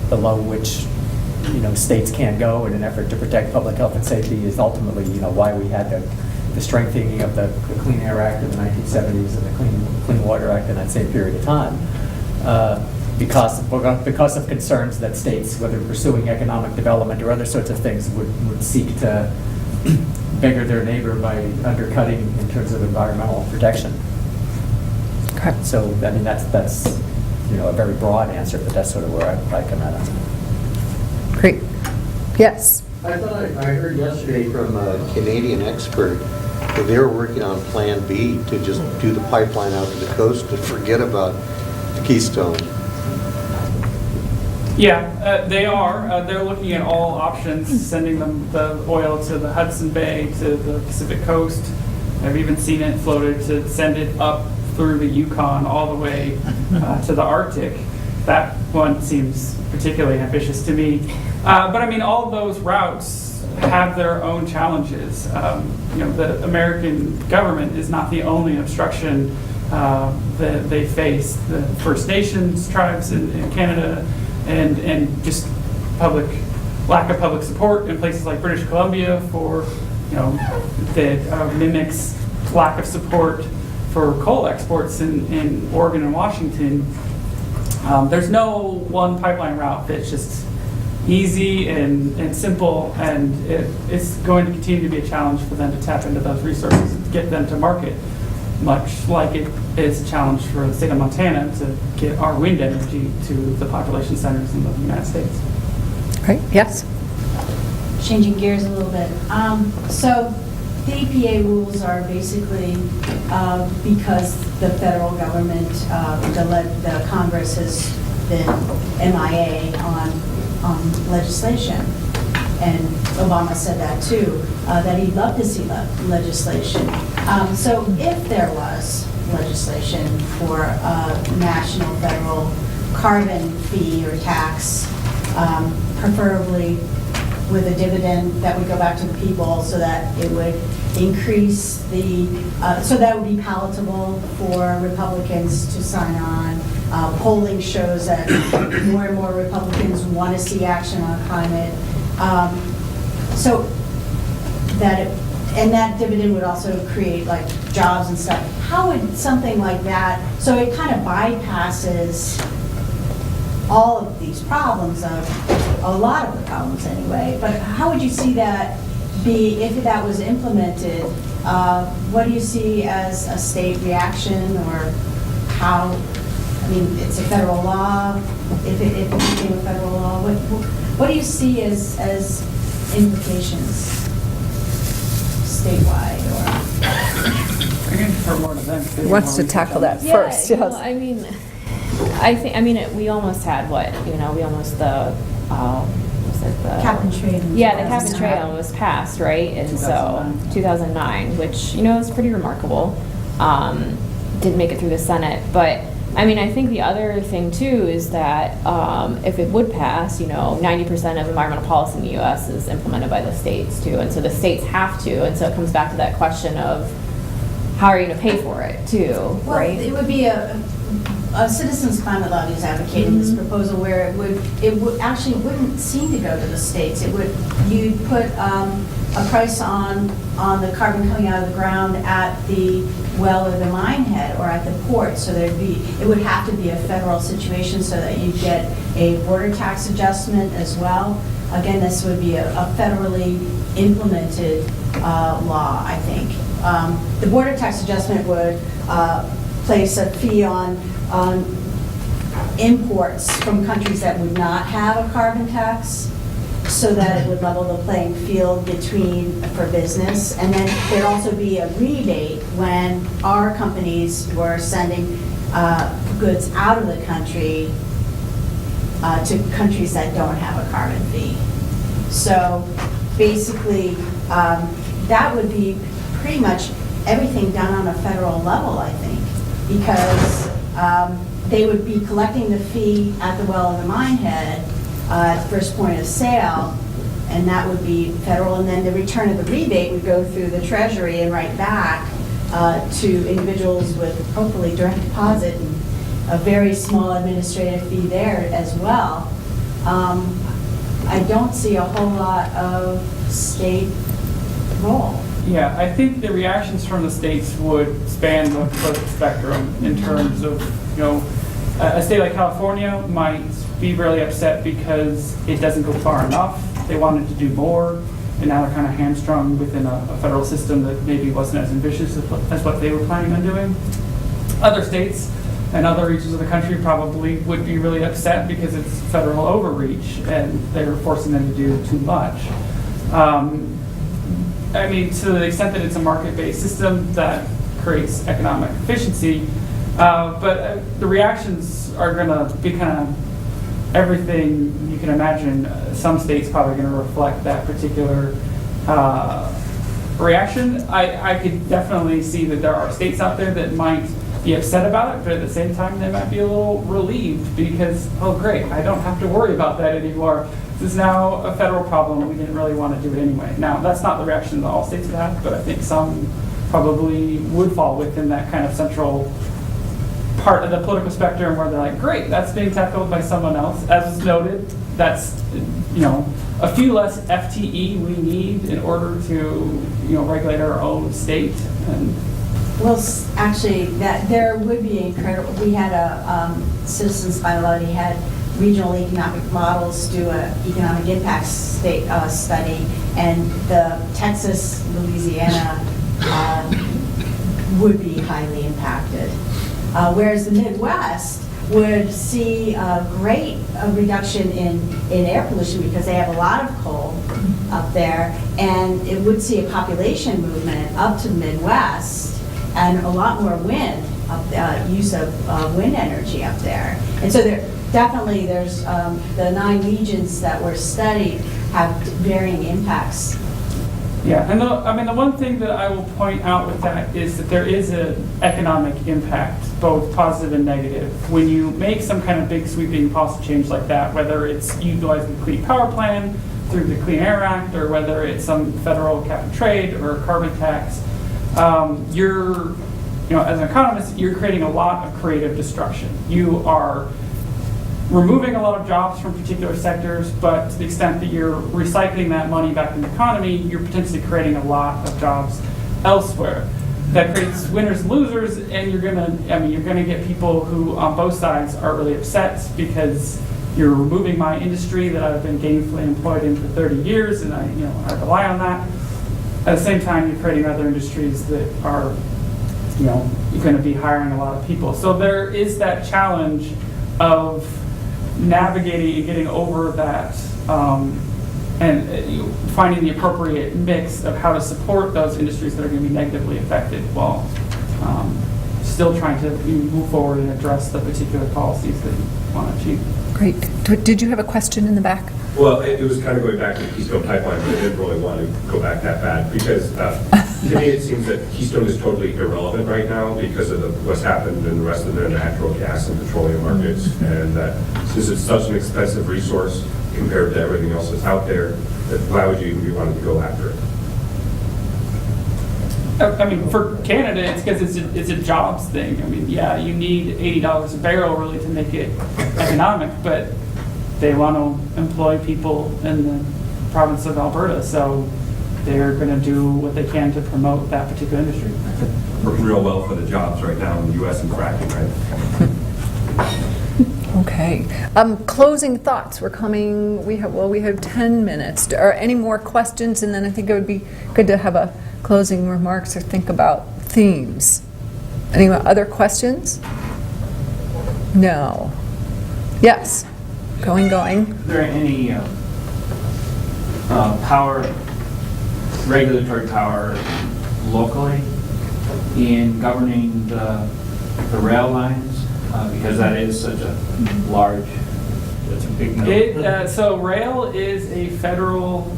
below which states can't go in an effort to protect public health and safety is ultimately why we had the strengthening of the Clean Air Act in the 1970s and the Clean Water Act in that same period of time, because of concerns that states, whether pursuing economic development or other sorts of things, would seek to beggar their neighbor by undercutting in terms of environmental protection. Okay. So I mean that's a very broad answer, but that's sort of where I come at it. Great. Yes. I thought I heard yesterday from a Canadian expert that they were working on Plan B to just do the pipeline out to the coast to forget about the Keystone. Yeah, they are. They're looking at all options, sending them the oil to the Hudson Bay, to the Pacific coast. I've even seen it floated to send it up through the Yukon all the way to the Arctic. That one seems particularly ambitious to me. But I mean, all of those routes have their own challenges. The American government is not the only obstruction that they face. The First Nations tribes in Canada, and just lack of public support in places like British Columbia for, that mimics lack of support for coal exports in Oregon and Washington. There's no one pipeline route that's just easy and simple, and it's going to continue to be a challenge for them to tap into those resources and get them to market, much like it is a challenge for the state of Montana to get our wind energy to the population centers in the United States. Great. Yes. Changing gears a little bit. So the EPA rules are basically because the federal government, the Congress has been MIA on legislation. And Obama said that too, that he'd love to see legislation. So if there was legislation for a national federal carbon fee or tax, preferably with a dividend that would go back to the people, so that it would increase so that would be palatable for Republicans to sign on. Polling shows that more and more Republicans want to see action on climate. So that that dividend would also create like jobs and stuff. How would something like that, so it kind of bypasses all of these problems, a lot of the problems anyway, but how would you see that be if that was implemented? What do you see as a state reaction, or how, I mean, it's a federal law, if it became a federal law, what do you see as implications statewide or? Again, for more events. Who wants to tackle that first? Yeah, Yes. I mean, we almost had we almost was it the Cap and trade. Yeah, the cap and trade almost passed, right? And 2009. so 2009, which is pretty remarkable. Didn't make it through the Senate, but I mean, I think the other thing too is that if it would pass, 90% of environmental policy in the U.S. is implemented by the states too, and so the states have to, and so it comes back to that question of how are you going to pay for it too, Well, right? it would be a citizens climate lobby is advocating this proposal where it would actually wouldn't seem to go to the states. You'd put a price on the carbon coming out of the ground at the well or the mine head or at the port. So it would have to be a federal situation so that you get a border tax adjustment as well. Again, this would be a federally implemented law, I think. The border tax adjustment would place a fee on imports from countries that would not have a carbon tax, so that it would level the playing field for business. And then there'd also be a rebate when our companies were sending goods out of the country to countries that don't have a carbon fee. So basically, that would be pretty much everything done on a federal level, I think, because they would be collecting the fee at the well or the mine head at the first point of sale, and that would be federal, and then the return of the rebate would go through the Treasury and right back to individuals with hopefully direct deposit and a very small administrative fee there as well. I don't see a whole lot of state role. Yeah, I think the reactions from the states would span the political spectrum in terms of, a state like California might be really upset because it doesn't go far enough. They wanted to do more, and now they're kind of hamstrung within a federal system that maybe wasn't as ambitious as what they were planning on doing. Other states and other regions of the country probably would be really upset because it's federal overreach and they're forcing them to do too much. I mean, to the extent that it's a market-based system that creates economic efficiency, but the reactions are going to be kind of everything you can imagine. Some states probably going to reflect that particular reaction. I could definitely see that there are states out there that might be upset about it, but at the same time they might be a little relieved because, oh great, I don't have to worry about that anymore. This is now a federal problem. We didn't really want to do it anyway. Now, that's not the reaction that all states would have, but I think some probably would fall within that kind of central part of the political spectrum where they're like, great, that's being tackled by someone else. As was noted, that's, a few less FTE we need in order to, regulate our own state. And Well, actually, there would be incredible. We had a Citizens by Law, had regional economic models do an economic impact study, and the Texas, Louisiana would be highly impacted. Whereas the Midwest would see a great reduction in air pollution because they have a lot of coal up there, and it would see a population movement up to the Midwest and a lot more wind, use of wind energy up there. And so there's the 9 regions that were studied have varying impacts. yeah, and the one thing that I will point out with that is that there is an economic impact, both positive and negative. When you make some kind of big sweeping policy change like that, whether it's utilizing the Clean Power Plan through the Clean Air Act, or whether it's some federal cap and trade or carbon tax, you're, as an economist, you're creating a lot of creative destruction. You are removing a lot of jobs from particular sectors, but to the extent that you're recycling that money back in the economy, you're potentially creating a lot of jobs elsewhere. That creates winners and losers, and you're gonna get people who on both sides are really upset because you're removing my industry that I've been gainfully employed in for 30 years, and I rely on that. At the same time, you're creating other industries that are, you're going to be hiring a lot of people. So there is that challenge of navigating and getting over that, and finding the appropriate mix of how to support those industries that are going to be negatively affected while still trying to move forward and address the particular policies that you want to achieve. Great. Did you have a question in the back? Well, it was kind of going back to the Keystone Pipeline, but I didn't really want to go back that bad because to me it seems that Keystone is totally irrelevant right now because of what's happened in the rest of the natural gas and petroleum markets, and that since it's such an expensive resource compared to everything else that's out there, that why would you even be wanting to go after it? I mean, for Canada, it's because it's a jobs thing. I mean, yeah, you need $80 a barrel really to make it economic, but they want to employ people in the province of Alberta, so they're going to do what they can to promote that particular industry. Working real well for the jobs right now in the U.S. and fracking, right? Okay. Closing thoughts. We're coming. We have 10 minutes. Are any more questions? And then I think it would be good to have a closing remarks or think about themes. Any other questions? No. Yes. Going. Is there any regulatory power locally in governing the rail lines? Because that is such a large, it's a big number. So rail is a federal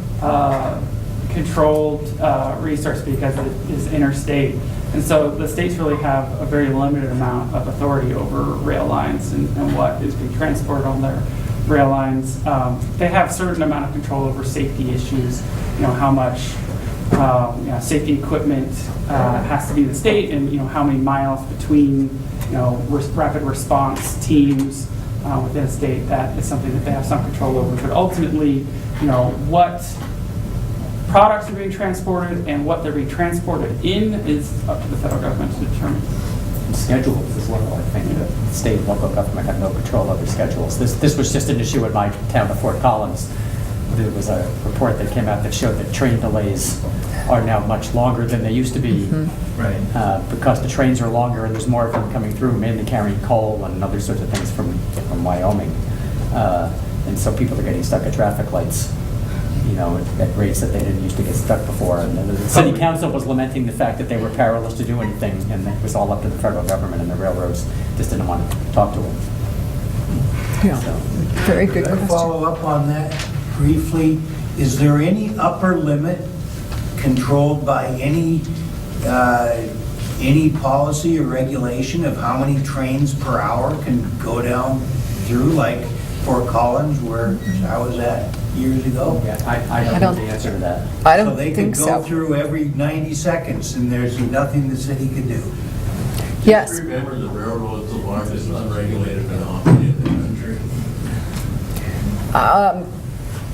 controlled resource because it is interstate. And so the states really have a very limited amount of authority over rail lines and what is being transported on their rail lines. They have a certain amount of control over safety issues, how much safety equipment has to be in the state, and how many miles between rapid response teams within a state. That is something that they have some control over. But ultimately, what products are being transported and what they're being transported in is up to the federal government to determine. Schedules as well. I think the state and local government have no control over schedules. This was just an issue in my town of Fort Collins. There was a report that came out that showed that train delays are now much longer than they used to be, right? Because the trains are longer and there's more of them coming through, mainly carrying coal and other sorts of things from Wyoming. And so people are getting stuck at traffic lights, at rates that they didn't used to get stuck before. And the city council was lamenting the fact that they were powerless to do anything, and it was all up to the federal government, and the railroads just didn't want to talk to them. Yeah, so, very good question. Follow up on that briefly. Is there any upper limit controlled by any policy or regulation of how many trains per hour can go down through, like Fort Collins, where I was at years ago? Yeah, I don't know the answer to that. I don't so they think could go through every 90 seconds and there's nothing the city could do. Yes. Just remember the railroad's the largest unregulated monopoly in the country.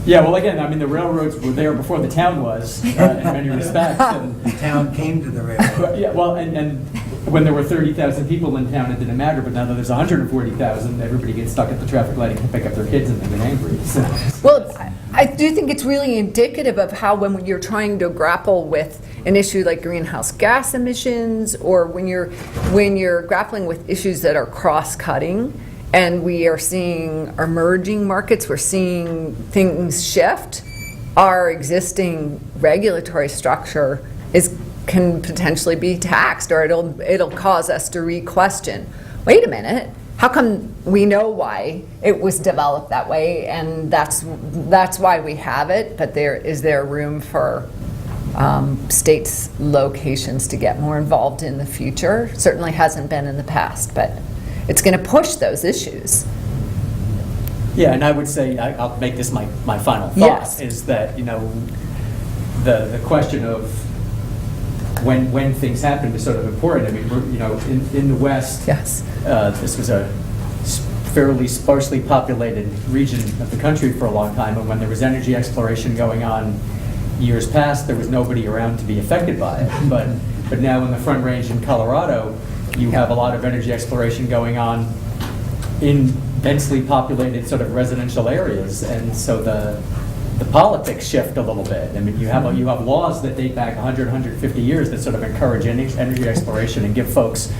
Yeah, well, again, I mean, the railroads were there before the town was, in many respects. And the town came to the railroad. Yeah, well, and when there were 30,000 people in town, it didn't matter, but now that there's 140,000, everybody gets stuck at the traffic light and can pick up their kids and they get angry. So. Well, I do think it's really indicative of how when you're trying to grapple with an issue like greenhouse gas emissions, or when you're grappling with issues that are cross-cutting, and we are seeing emerging markets, we're seeing things shift, our existing regulatory structure can potentially be taxed, or it'll cause us to re-question. Wait a minute, how come we know why it was developed that way, and that's why we have it, but is there room for states' locations to get more involved in the future? Certainly hasn't been in the past, but it's going to push those issues. Yeah, and I would say, I'll make this my final thought, yes. Is that, the question of when things happen is sort of important. I mean, in the West, yes. This was a fairly sparsely populated region of the country for a long time, and when there was energy exploration going on years past, there was nobody around to be affected by it. But now in the Front Range in Colorado, you have a lot of energy exploration going on in densely populated sort of residential areas, and so the politics shift a little bit. I mean, you have laws that date back 100, 150 years that sort of encourage energy exploration and give folks,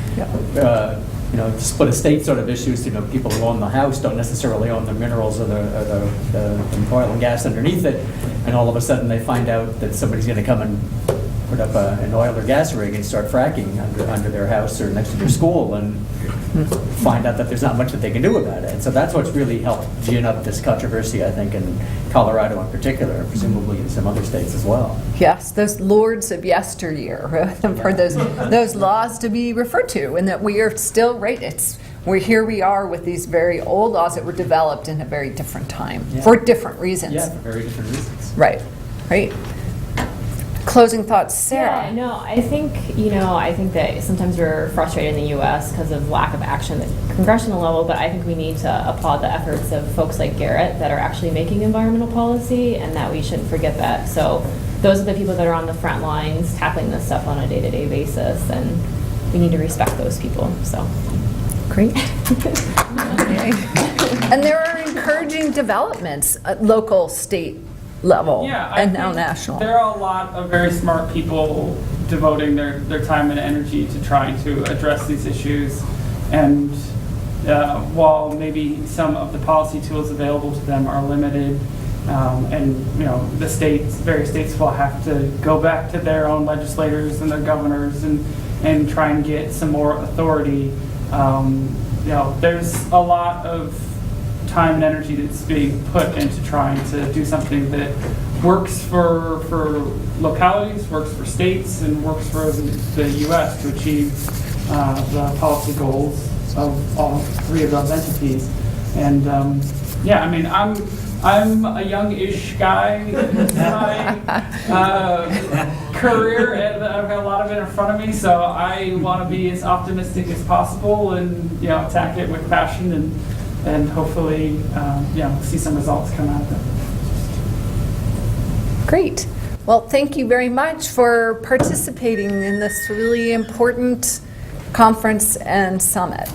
split estate sort of issues. People who own the house don't necessarily own the minerals or the oil and gas underneath it, and all of a sudden they find out that somebody's going to come and put up an oil or gas rig and start fracking under their house or next to their school, and find out that there's not much that they can do about it. And so that's what's really helped gin up this controversy, I think, in Colorado in particular, presumably in some other states as well. Yes, those lords of yesteryear for those laws to be referred to, and that we are still here we are with these very old laws that were developed in a very different time for different reasons. Yeah, for very different reasons. Right. Closing thoughts, Sarah? Yeah, no, I think that sometimes we're frustrated in the U.S. because of lack of action at the congressional level, but I think we need to applaud the efforts of folks like Garrett that are actually making environmental policy, and that we shouldn't forget that. So those are the people that are on the front lines tackling this stuff on a day-to-day basis, and we need to respect those people. So great. Okay. And there are encouraging developments at local, state level, and now national. There are a lot of very smart people devoting their time and energy to trying to address these issues. And while maybe some of the policy tools available to them are limited, and various states will have to go back to their own legislators and their governors and try and get some more authority. There's a lot of time and energy that's being put into trying to do something that works for localities, works for states, and works for the U.S. to achieve the policy goals of all three of those entities. And I'm a young-ish guy in my career, and I've got a lot of it in front of me, so I want to be as optimistic as possible and attack it with passion and hopefully see some results come out of it. Great. Well, thank you very much for participating in this really important conference and summit.